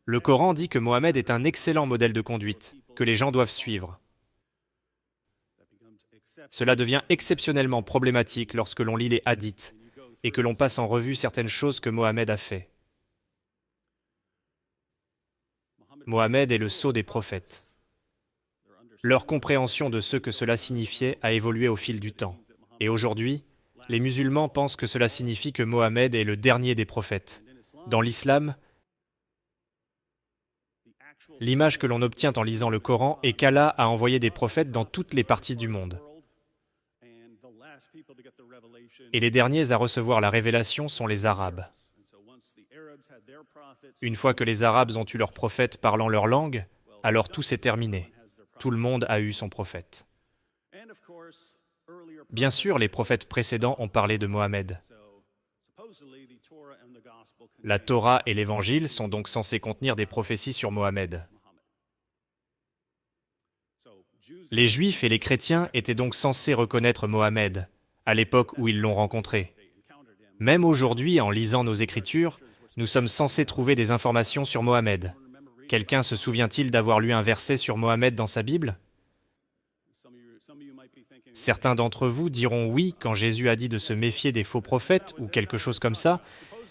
Le Coran dit que Mohammed est un excellent modèle de conduite, que les gens doivent suivre. Cela devient exceptionnellement problématique lorsque l'on lit les hadiths et que l'on passe en revue certaines choses que Mohammed a fait. Mohammed est le sceau des prophètes. Leur compréhension de ce que cela signifiait a évolué au fil du temps. Et aujourd'hui, les musulmans pensent que cela signifie que Mohammed est le dernier des prophètes. Dans l'islam, l'image que l'on obtient en lisant le Coran est qu'Allah a envoyé des prophètes dans toutes les parties du monde. Et les derniers à recevoir la révélation sont les Arabes. Une fois que les Arabes ont eu leur prophète parlant leur langue, alors tout s'est terminé. Tout le monde a eu son prophète. Bien sûr, les prophètes précédents ont parlé de Mohammed. La Torah et l'Évangile sont donc censés contenir des prophéties sur Mohammed. Les Juifs et les chrétiens étaient donc censés reconnaître Mohammed à l'époque où ils l'ont rencontré. Même aujourd'hui, en lisant nos Écritures, nous sommes censés trouver des informations sur Mohammed. Quelqu'un se souvient-il d'avoir lu un verset sur Mohammed dans sa Bible? Certains d'entre vous diront oui quand Jésus a dit de se méfier des faux prophètes ou quelque chose comme ça,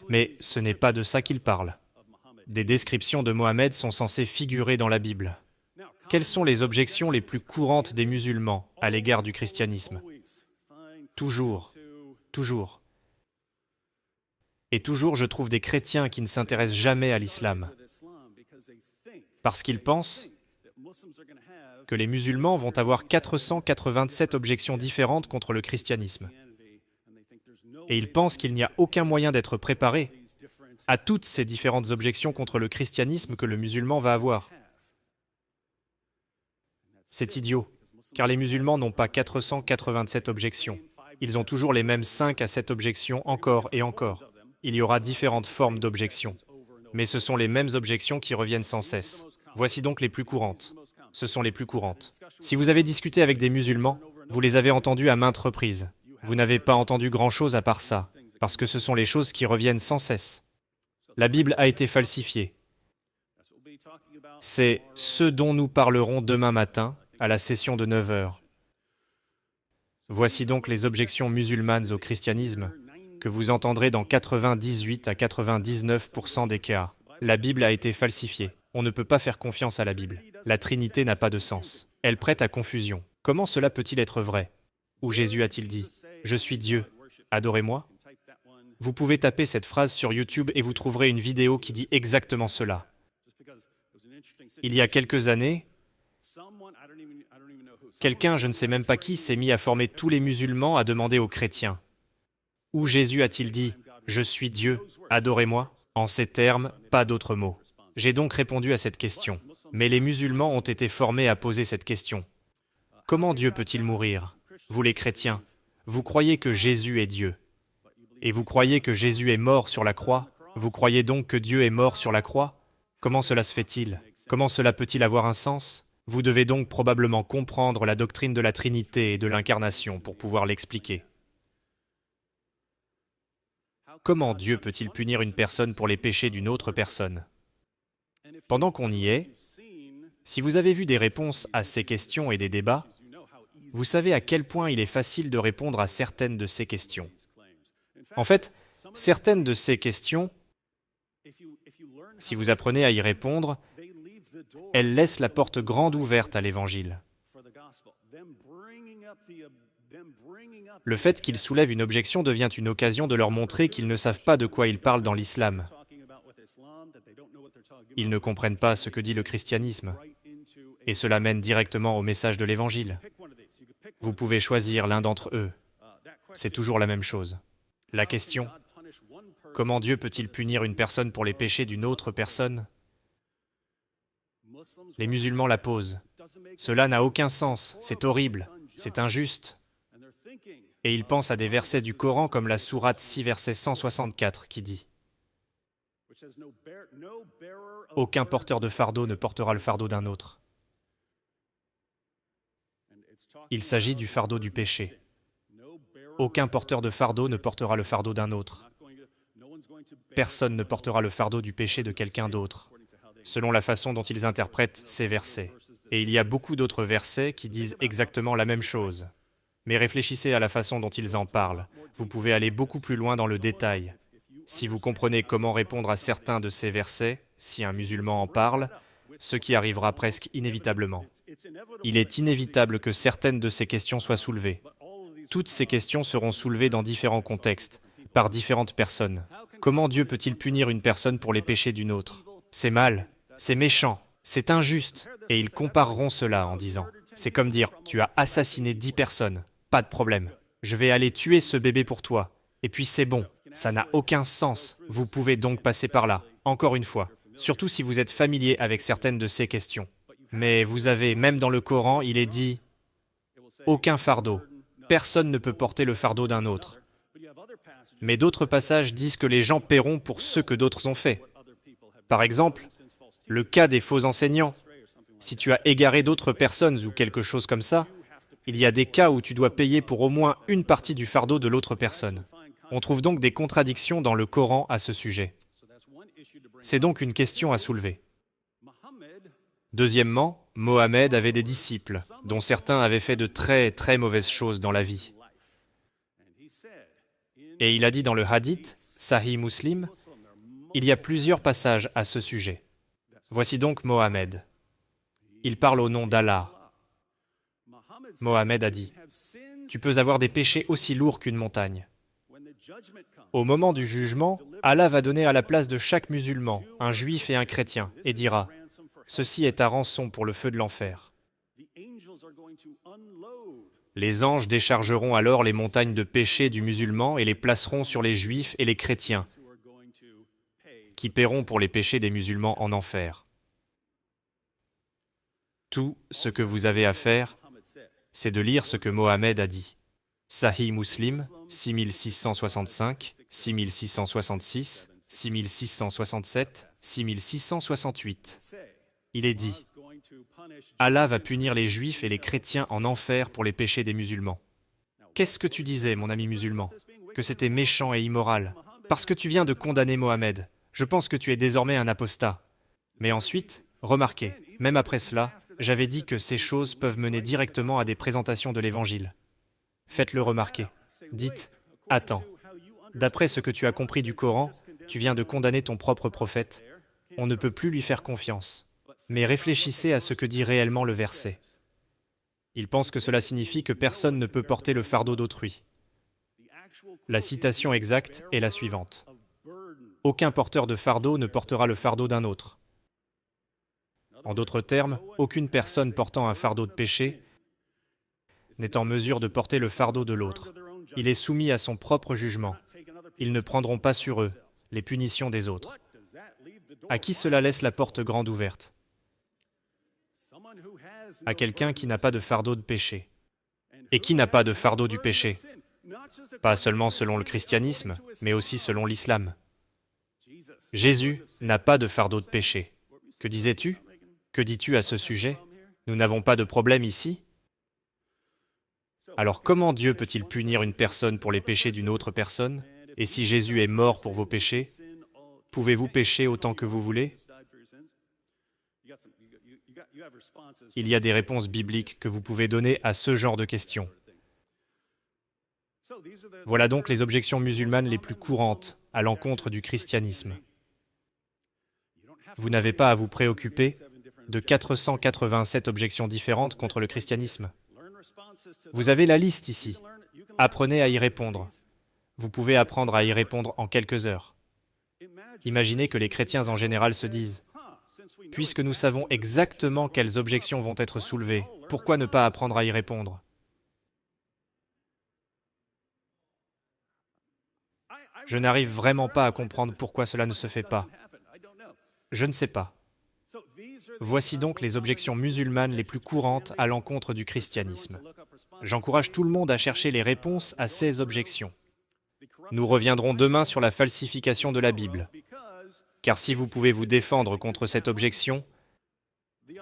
mais ce n'est pas de ça qu'il parle. Des descriptions de Mohammed sont censées figurer dans la Bible. Quelles sont les objections les plus courantes des musulmans à l'égard du christianisme? Toujours. Et toujours, je trouve des chrétiens qui ne s'intéressent jamais à l'islam, parce qu'ils pensent que les musulmans vont avoir 487 objections différentes contre le christianisme. Et ils pensent qu'il n'y a aucun moyen d'être préparé à toutes ces différentes objections contre le christianisme que le musulman va avoir. C'est idiot, car les musulmans n'ont pas 487 objections. Ils ont toujours les mêmes 5 à 7 objections encore et encore. Il y aura différentes formes d'objections, mais ce sont les mêmes objections qui reviennent sans cesse. Voici donc les plus courantes. Ce sont les plus courantes. Si vous avez discuté avec des musulmans, vous les avez entendus à maintes reprises. Vous n'avez pas entendu grand-chose à part ça, parce que ce sont les choses qui reviennent sans cesse. La Bible a été falsifiée. C'est ce dont nous parlerons demain matin, à la session de 9 heures. Voici donc les objections musulmanes au christianisme que vous entendrez dans 98 à 99% des cas. La Bible a été falsifiée. On ne peut pas faire confiance à la Bible. La Trinité n'a pas de sens. Elle prête à confusion. Comment cela peut-il être vrai? Où Jésus a-t-il dit « Je suis Dieu, adorez-moi » ? Vous pouvez taper cette phrase sur YouTube et vous trouverez une vidéo qui dit exactement cela. Il y a quelques années, quelqu'un, je ne sais même pas qui, s'est mis à former tous les musulmans à demander aux chrétiens « Où Jésus a-t-il dit « Je suis Dieu, adorez-moi » » En ces termes, pas d'autres mots. J'ai donc répondu à cette question. Mais les musulmans ont été formés à poser cette question. Comment Dieu peut-il mourir ? Vous les chrétiens, vous croyez que Jésus est Dieu. Et vous croyez que Jésus est mort sur la croix ? Vous croyez donc que Dieu est mort sur la croix ? Comment cela se fait-il ? Comment cela peut-il avoir un sens ? Vous devez donc probablement comprendre la doctrine de la Trinité et de l'incarnation pour pouvoir l'expliquer. Comment Dieu peut-il punir une personne pour les péchés d'une autre personne ? Pendant qu'on y est, si vous avez vu des réponses à ces questions et des débats, vous savez à quel point il est facile de répondre à certaines de ces questions. En fait, certaines de ces questions, si vous apprenez à y répondre, elles laissent la porte grande ouverte à l'Évangile. Le fait qu'ils soulèvent une objection devient une occasion de leur montrer qu'ils ne savent pas de quoi ils parlent dans l'islam. Ils ne comprennent pas ce que dit le christianisme. Et cela mène directement au message de l'Évangile. Vous pouvez choisir l'un d'entre eux. C'est toujours la même chose. La question, comment Dieu peut-il punir une personne pour les péchés d'une autre personne ? Les musulmans la posent. Cela n'a aucun sens, c'est horrible, c'est injuste. Et ils pensent à des versets du Coran comme la sourate 6, verset 164, qui dit « Aucun porteur de fardeau ne portera le fardeau d'un autre. » Il s'agit du fardeau du péché. Aucun porteur de fardeau ne portera le fardeau d'un autre. Personne ne portera le fardeau du péché de quelqu'un d'autre, selon la façon dont ils interprètent ces versets. Et il y a beaucoup d'autres versets qui disent exactement la même chose. Mais réfléchissez à la façon dont ils en parlent. Vous pouvez aller beaucoup plus loin dans le détail. Si vous comprenez comment répondre à certains de ces versets, si un musulman en parle, ce qui arrivera presque inévitablement. Il est inévitable que certaines de ces questions soient soulevées. Toutes ces questions seront soulevées dans différents contextes, par différentes personnes. Comment Dieu peut-il punir une personne pour les péchés d'une autre ? C'est mal, c'est méchant, c'est injuste. Et ils compareront cela en disant, c'est comme dire, tu as assassiné 10 personnes, pas de problème. Je vais aller tuer ce bébé pour toi. Et puis c'est bon, ça n'a aucun sens. Vous pouvez donc passer par là, encore une fois. Surtout si vous êtes familier avec certaines de ces questions. Mais vous avez, même dans le Coran, il est dit « Aucun fardeau. Personne ne peut porter le fardeau d'un autre. » Mais d'autres passages disent que les gens paieront pour ce que d'autres ont fait. Par exemple, le cas des faux enseignants. Si tu as égaré d'autres personnes ou quelque chose comme ça, il y a des cas où tu dois payer pour au moins une partie du fardeau de l'autre personne. On trouve donc des contradictions dans le Coran à ce sujet. C'est donc une question à soulever. Deuxièmement, Mohammed avait des disciples, dont certains avaient fait de très très mauvaises choses dans la vie. Et il a dit dans le hadith, Sahih Muslim, il y a plusieurs passages à ce sujet. Voici donc Mohammed. Il parle au nom d'Allah. Mohammed a dit, « Tu peux avoir des péchés aussi lourds qu'une montagne. Au moment du jugement, Allah va donner à la place de chaque musulman, un juif et un chrétien, et dira, « Ceci est ta rançon pour le feu de l'enfer. » Les anges déchargeront alors les montagnes de péché du musulman et les placeront sur les juifs et les chrétiens, qui paieront pour les péchés des musulmans en enfer. Tout ce que vous avez à faire, c'est de lire ce que Mohammed a dit. Sahih Muslim, 6665, 6666, 6667, 6668. Il est dit, Allah va punir les juifs et les chrétiens en enfer pour les péchés des musulmans. Qu'est-ce que tu disais, mon ami musulman? Que c'était méchant et immoral. Parce que tu viens de condamner Mohammed, je pense que tu es désormais un apostat. Mais ensuite, remarquez, même après cela, j'avais dit que ces choses peuvent mener directement à des présentations de l'Évangile. Faites-le remarquer. Dites, attends, d'après ce que tu as compris du Coran, tu viens de condamner ton propre prophète. On ne peut plus lui faire confiance. Mais réfléchissez à ce que dit réellement le verset. Ils pensent que cela signifie que personne ne peut porter le fardeau d'autrui. La citation exacte est la suivante. Aucun porteur de fardeau ne portera le fardeau d'un autre. En d'autres termes, aucune personne portant un fardeau de péché n'est en mesure de porter le fardeau de l'autre. Il est soumis à son propre jugement. Ils ne prendront pas sur eux les punitions des autres. À qui cela laisse la porte grande ouverte? À quelqu'un qui n'a pas de fardeau de péché. Et qui n'a pas de fardeau du péché? Pas seulement selon le christianisme, mais aussi selon l'islam. Jésus n'a pas de fardeau de péché. Que disais-tu? Que dis-tu à ce sujet? Nous n'avons pas de problème ici? Alors comment Dieu peut-il punir une personne pour les péchés d'une autre personne? Et si Jésus est mort pour vos péchés, pouvez-vous pécher autant que vous voulez? Il y a des réponses bibliques que vous pouvez donner à ce genre de questions. Voilà donc les objections musulmanes les plus courantes à l'encontre du christianisme. Vous n'avez pas à vous préoccuper de 487 objections différentes contre le christianisme. Vous avez la liste ici. Apprenez à y répondre. Vous pouvez apprendre à y répondre en quelques heures. Imaginez que les chrétiens en général se disent « Puisque nous savons exactement quelles objections vont être soulevées, pourquoi ne pas apprendre à y répondre ?» Je n'arrive vraiment pas à comprendre pourquoi cela ne se fait pas. Je ne sais pas. Voici donc les objections musulmanes les plus courantes à l'encontre du christianisme. J'encourage tout le monde à chercher les réponses à ces objections. Nous reviendrons demain sur la falsification de la Bible. Car si vous pouvez vous défendre contre cette objection,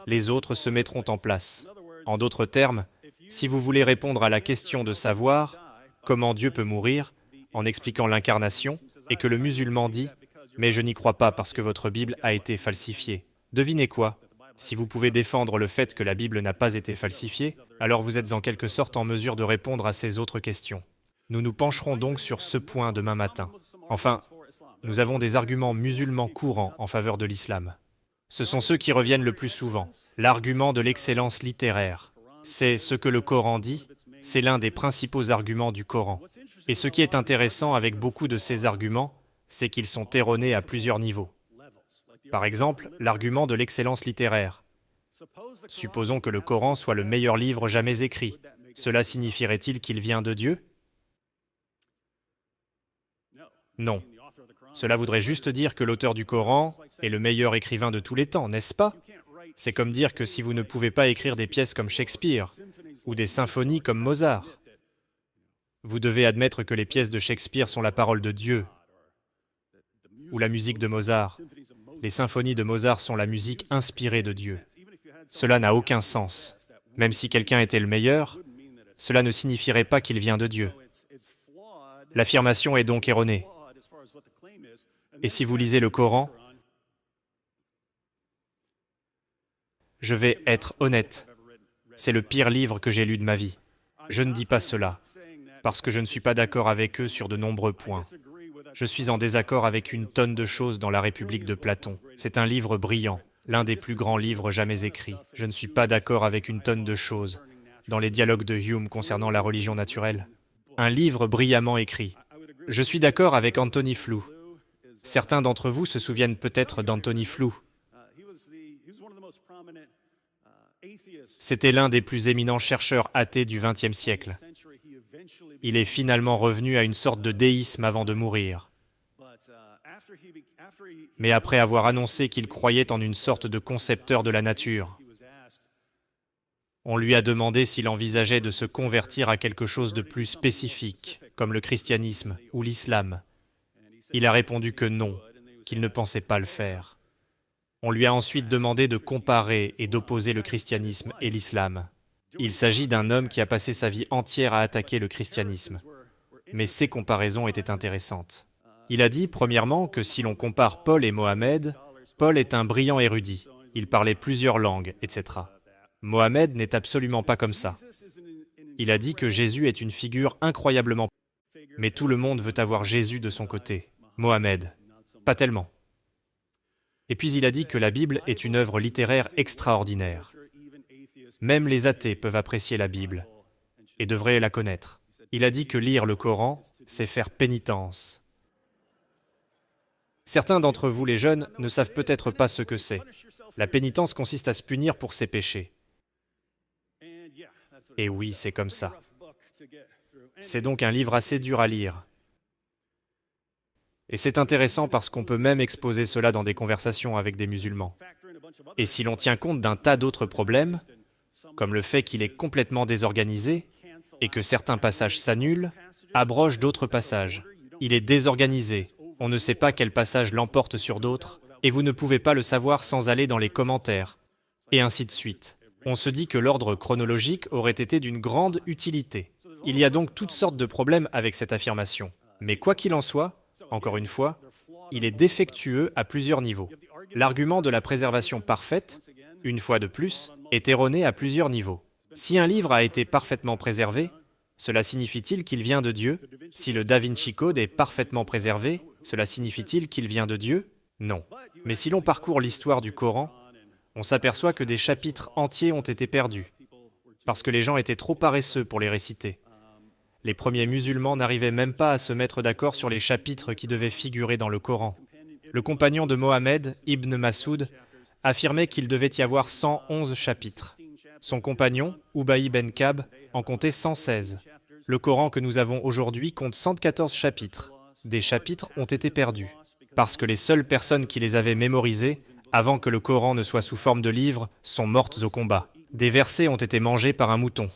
les autres se mettront en place. En d'autres termes, si vous voulez répondre à la question de savoir comment Dieu peut mourir, en expliquant l'incarnation, et que le musulman dit « Mais je n'y crois pas parce que votre Bible a été falsifiée ». Devinez quoi? Si vous pouvez défendre le fait que la Bible n'a pas été falsifiée, alors vous êtes en quelque sorte en mesure de répondre à ces autres questions. Nous nous pencherons donc sur ce point demain matin. Enfin, nous avons des arguments musulmans courants en faveur de l'islam. Ce sont ceux qui reviennent le plus souvent. L'argument de l'excellence littéraire. C'est ce que le Coran dit, c'est l'un des principaux arguments du Coran. Et ce qui est intéressant avec beaucoup de ces arguments, c'est qu'ils sont erronés à plusieurs niveaux. Par exemple, l'argument de l'excellence littéraire. Supposons que le Coran soit le meilleur livre jamais écrit. Cela signifierait-il qu'il vient de Dieu? Non. Cela voudrait juste dire que l'auteur du Coran est le meilleur écrivain de tous les temps, n'est-ce pas? C'est comme dire que si vous ne pouvez pas écrire des pièces comme Shakespeare, ou des symphonies comme Mozart, vous devez admettre que les pièces de Shakespeare sont la parole de Dieu, ou la musique de Mozart. Les symphonies de Mozart sont la musique inspirée de Dieu. Cela n'a aucun sens. Même si quelqu'un était le meilleur, cela ne signifierait pas qu'il vient de Dieu. L'affirmation est donc erronée. Et si vous lisez le Coran, je vais être honnête, c'est le pire livre que j'ai lu de ma vie. Je ne dis pas cela, parce que je ne suis pas d'accord avec eux sur de nombreux points. Je suis en désaccord avec une tonne de choses dans la République de Platon. C'est un livre brillant, l'un des plus grands livres jamais écrits. Je ne suis pas d'accord avec une tonne de choses dans les dialogues de Hume concernant la religion naturelle. Un livre brillamment écrit. Je suis d'accord avec Antony Flew. Certains d'entre vous se souviennent peut-être d'Antony Flew. C'était l'un des plus éminents chercheurs athées du XXe siècle. Il est finalement revenu à une sorte de déisme avant de mourir. Mais après avoir annoncé qu'il croyait en une sorte de concepteur de la nature, on lui a demandé s'il envisageait de se convertir à quelque chose de plus spécifique, comme le christianisme ou l'islam. Il a répondu que non, qu'il ne pensait pas le faire. On lui a ensuite demandé de comparer et d'opposer le christianisme et l'islam. Il s'agit d'un homme qui a passé sa vie entière à attaquer le christianisme. Mais ces comparaisons étaient intéressantes. Il a dit, premièrement, que si l'on compare Paul et Mohammed, Paul est un brillant érudit. Il parlait plusieurs langues, etc. Mohammed n'est absolument pas comme ça. Il a dit que Jésus est une figure incroyablement... Mais tout le monde veut avoir Jésus de son côté. Mohammed, pas tellement. Et puis il a dit que la Bible est une œuvre littéraire extraordinaire. Même les athées peuvent apprécier la Bible et devraient la connaître. Il a dit que lire le Coran, c'est faire pénitence. Certains d'entre vous, les jeunes, ne savent peut-être pas ce que c'est. La pénitence consiste à se punir pour ses péchés. Et oui, c'est comme ça. C'est donc un livre assez dur à lire. Et c'est intéressant parce qu'on peut même exposer cela dans des conversations avec des musulmans. Et si l'on tient compte d'un tas d'autres problèmes, comme le fait qu'il est complètement désorganisé, et que certains passages s'annulent, abrogent d'autres passages. Il est désorganisé, on ne sait pas quel passage l'emporte sur d'autres, et vous ne pouvez pas le savoir sans aller dans les commentaires, et ainsi de suite. On se dit que l'ordre chronologique aurait été d'une grande utilité. Il y a donc toutes sortes de problèmes avec cette affirmation. Mais quoi qu'il en soit, encore une fois, il est défectueux à plusieurs niveaux. L'argument de la préservation parfaite, une fois de plus, est erroné à plusieurs niveaux. Si un livre a été parfaitement préservé, cela signifie-t-il qu'il vient de Dieu? Si le Da Vinci Code est parfaitement préservé, cela signifie-t-il qu'il vient de Dieu? Non. Mais si l'on parcourt l'histoire du Coran, on s'aperçoit que des chapitres entiers ont été perdus, parce que les gens étaient trop paresseux pour les réciter. Les premiers musulmans n'arrivaient même pas à se mettre d'accord sur les chapitres qui devaient figurer dans le Coran. Le compagnon de Mohammed, Ibn Masoud, affirmait qu'il devait y avoir 111 chapitres. Son compagnon, Ubay ben Kab, en comptait 116. Le Coran que nous avons aujourd'hui compte 114 chapitres. Des chapitres ont été perdus, parce que les seules personnes qui les avaient mémorisés, avant que le Coran ne soit sous forme de livre, sont mortes au combat. Des versets ont été mangés par un mouton.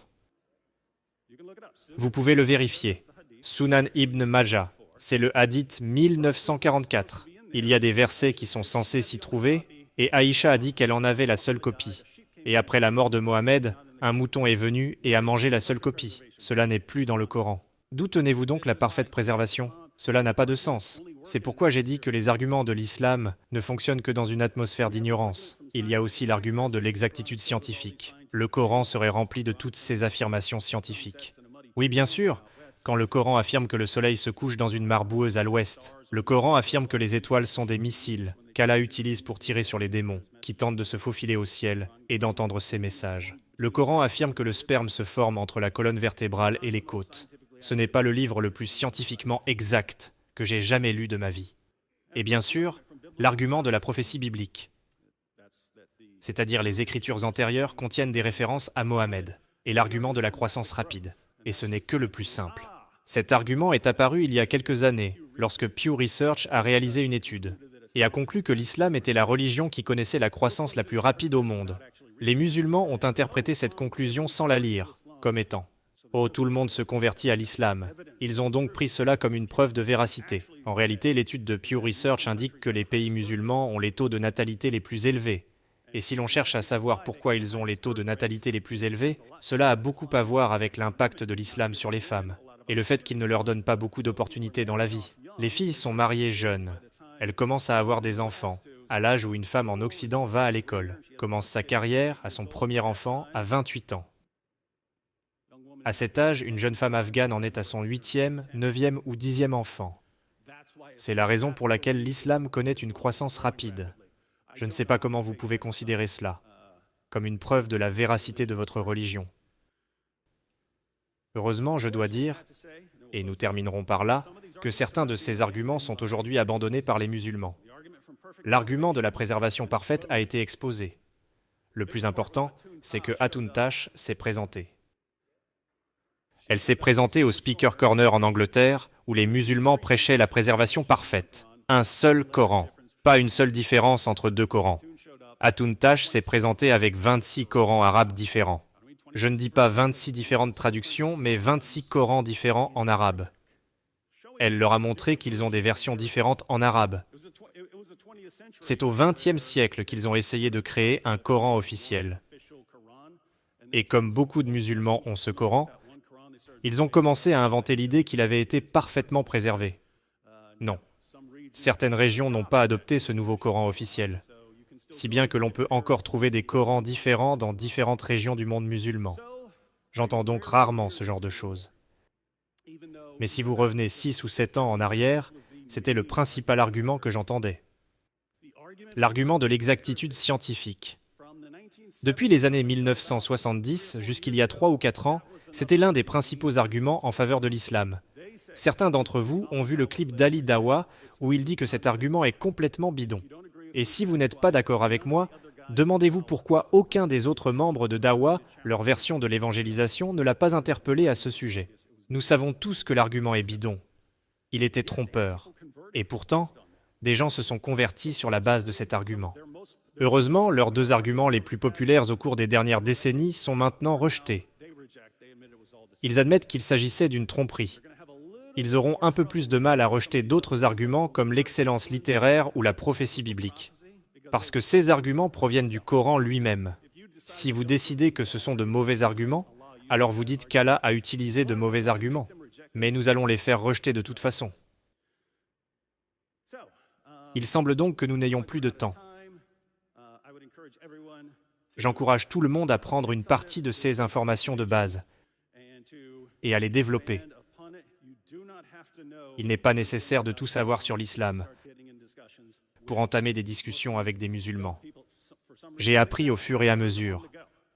Vous pouvez le vérifier. Sunan ibn Majah, c'est le hadith 1944. Il y a des versets qui sont censés s'y trouver, et Aïcha a dit qu'elle en avait la seule copie. Et après la mort de Mohammed, un mouton est venu et a mangé la seule copie. Cela n'est plus dans le Coran. D'où tenez-vous donc la parfaite préservation? Cela n'a pas de sens. C'est pourquoi j'ai dit que les arguments de l'islam ne fonctionnent que dans une atmosphère d'ignorance. Il y a aussi l'argument de l'exactitude scientifique. Le Coran serait rempli de toutes ces affirmations scientifiques. Oui, bien sûr, quand le Coran affirme que le soleil se couche dans une mare boueuse à l'ouest, le Coran affirme que les étoiles sont des missiles qu'Allah utilise pour tirer sur les démons, qui tentent de se faufiler au ciel et d'entendre ses messages. Le Coran affirme que le sperme se forme entre la colonne vertébrale et les côtes. Ce n'est pas le livre le plus scientifiquement exact que j'ai jamais lu de ma vie. Et bien sûr, l'argument de la prophétie biblique, c'est-à-dire les écritures antérieures contiennent des références à Mohammed, et l'argument de la croissance rapide. Et ce n'est que le plus simple. Cet argument est apparu il y a quelques années, lorsque Pew Research a réalisé une étude, et a conclu que l'islam était la religion qui connaissait la croissance la plus rapide au monde. Les musulmans ont interprété cette conclusion sans la lire, comme étant « Oh, tout le monde se convertit à l'islam ». Ils ont donc pris cela comme une preuve de véracité. En réalité, l'étude de Pew Research indique que les pays musulmans ont les taux de natalité les plus élevés. Et si l'on cherche à savoir pourquoi ils ont les taux de natalité les plus élevés, cela a beaucoup à voir avec l'impact de l'islam sur les femmes, et le fait qu'il ne leur donne pas beaucoup d'opportunités dans la vie. Les filles sont mariées jeunes. Elles commencent à avoir des enfants, à l'âge où une femme en Occident va à l'école, commence sa carrière à son premier enfant à 28 ans. À cet âge, une jeune femme afghane en est à son 8e, 9e ou 10e enfant. C'est la raison pour laquelle l'islam connaît une croissance rapide. Je ne sais pas comment vous pouvez considérer cela, comme une preuve de la véracité de votre religion. Heureusement, je dois dire, et nous terminerons par là, que certains de ces arguments sont aujourd'hui abandonnés par les musulmans. L'argument de la préservation parfaite a été exposé. Le plus important, c'est que Hatun Tash s'est présentée. Elle s'est présentée au Speaker Corner en Angleterre, où les musulmans prêchaient la préservation parfaite. Un seul Coran, pas une seule différence entre deux Corans. Hatun Tash s'est présentée avec 26 Corans arabes différents. Je ne dis pas 26 différentes traductions, mais 26 Corans différents en arabe. Elle leur a montré qu'ils ont des versions différentes en arabe. C'est au XXe siècle qu'ils ont essayé de créer un Coran officiel. Et comme beaucoup de musulmans ont ce Coran, ils ont commencé à inventer l'idée qu'il avait été parfaitement préservé. Non. Certaines régions n'ont pas adopté ce nouveau Coran officiel, si bien que l'on peut encore trouver des Corans différents dans différentes régions du monde musulman. J'entends donc rarement ce genre de choses. Mais si vous revenez 6 ou 7 ans en arrière, c'était le principal argument que j'entendais. L'argument de l'exactitude scientifique. Depuis les années 1970, jusqu'il y a 3 ou 4 ans, c'était l'un des principaux arguments en faveur de l'islam. Certains d'entre vous ont vu le clip d'Ali Dawa où il dit que cet argument est complètement bidon. Et si vous n'êtes pas d'accord avec moi, demandez-vous pourquoi aucun des autres membres de Dawa, leur version de l'évangélisation, ne l'a pas interpellé à ce sujet. Nous savons tous que l'argument est bidon. Il était trompeur. Et pourtant, des gens se sont convertis sur la base de cet argument. Heureusement, leurs 2 arguments les plus populaires au cours des dernières décennies sont maintenant rejetés. Ils admettent qu'il s'agissait d'une tromperie. Ils auront un peu plus de mal à rejeter d'autres arguments comme l'excellence littéraire ou la prophétie biblique. Parce que ces arguments proviennent du Coran lui-même. Si vous décidez que ce sont de mauvais arguments, alors vous dites qu'Allah a utilisé de mauvais arguments. Mais nous allons les faire rejeter de toute façon. Il semble donc que nous n'ayons plus de temps. J'encourage tout le monde à prendre une partie de ces informations de base et à les développer. Il n'est pas nécessaire de tout savoir sur l'islam pour entamer des discussions avec des musulmans. J'ai appris au fur et à mesure.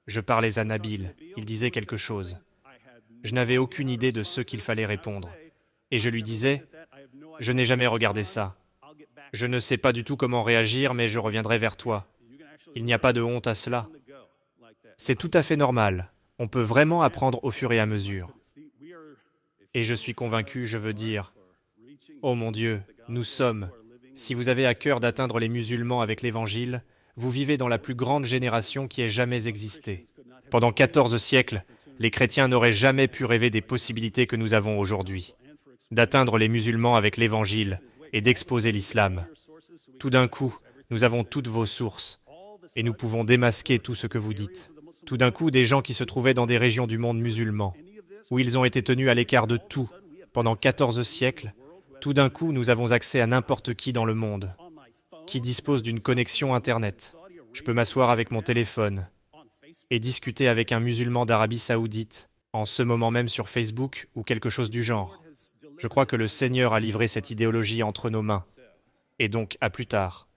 Je parlais à Nabil, il disait quelque chose. Je n'avais aucune idée de ce qu'il fallait répondre. Et je lui disais, « Je n'ai jamais regardé ça. Je ne sais pas du tout comment réagir, mais je reviendrai vers toi. Il n'y a pas de honte à cela. C'est tout à fait normal. On peut vraiment apprendre au fur et à mesure. » Et je suis convaincu, je veux dire, « Oh mon Dieu, nous sommes, si vous avez à cœur d'atteindre les musulmans avec l'Évangile, vous vivez dans la plus grande génération qui ait jamais existé. Pendant 14 siècles, les chrétiens n'auraient jamais pu rêver des possibilités que nous avons aujourd'hui, d'atteindre les musulmans avec l'Évangile et d'exposer l'islam. Tout d'un coup, nous avons toutes vos sources, et nous pouvons démasquer tout ce que vous dites. Tout d'un coup, des gens qui se trouvaient dans des régions du monde musulman, où ils ont été tenus à l'écart de tout pendant 14 siècles, tout d'un coup, nous avons accès à n'importe qui dans le monde, qui dispose d'une connexion Internet. Je peux m'asseoir avec mon téléphone et discuter avec un musulman d'Arabie Saoudite, en ce moment même sur Facebook ou quelque chose du genre. Je crois que le Seigneur a livré cette idéologie entre nos mains. Et donc, à plus tard.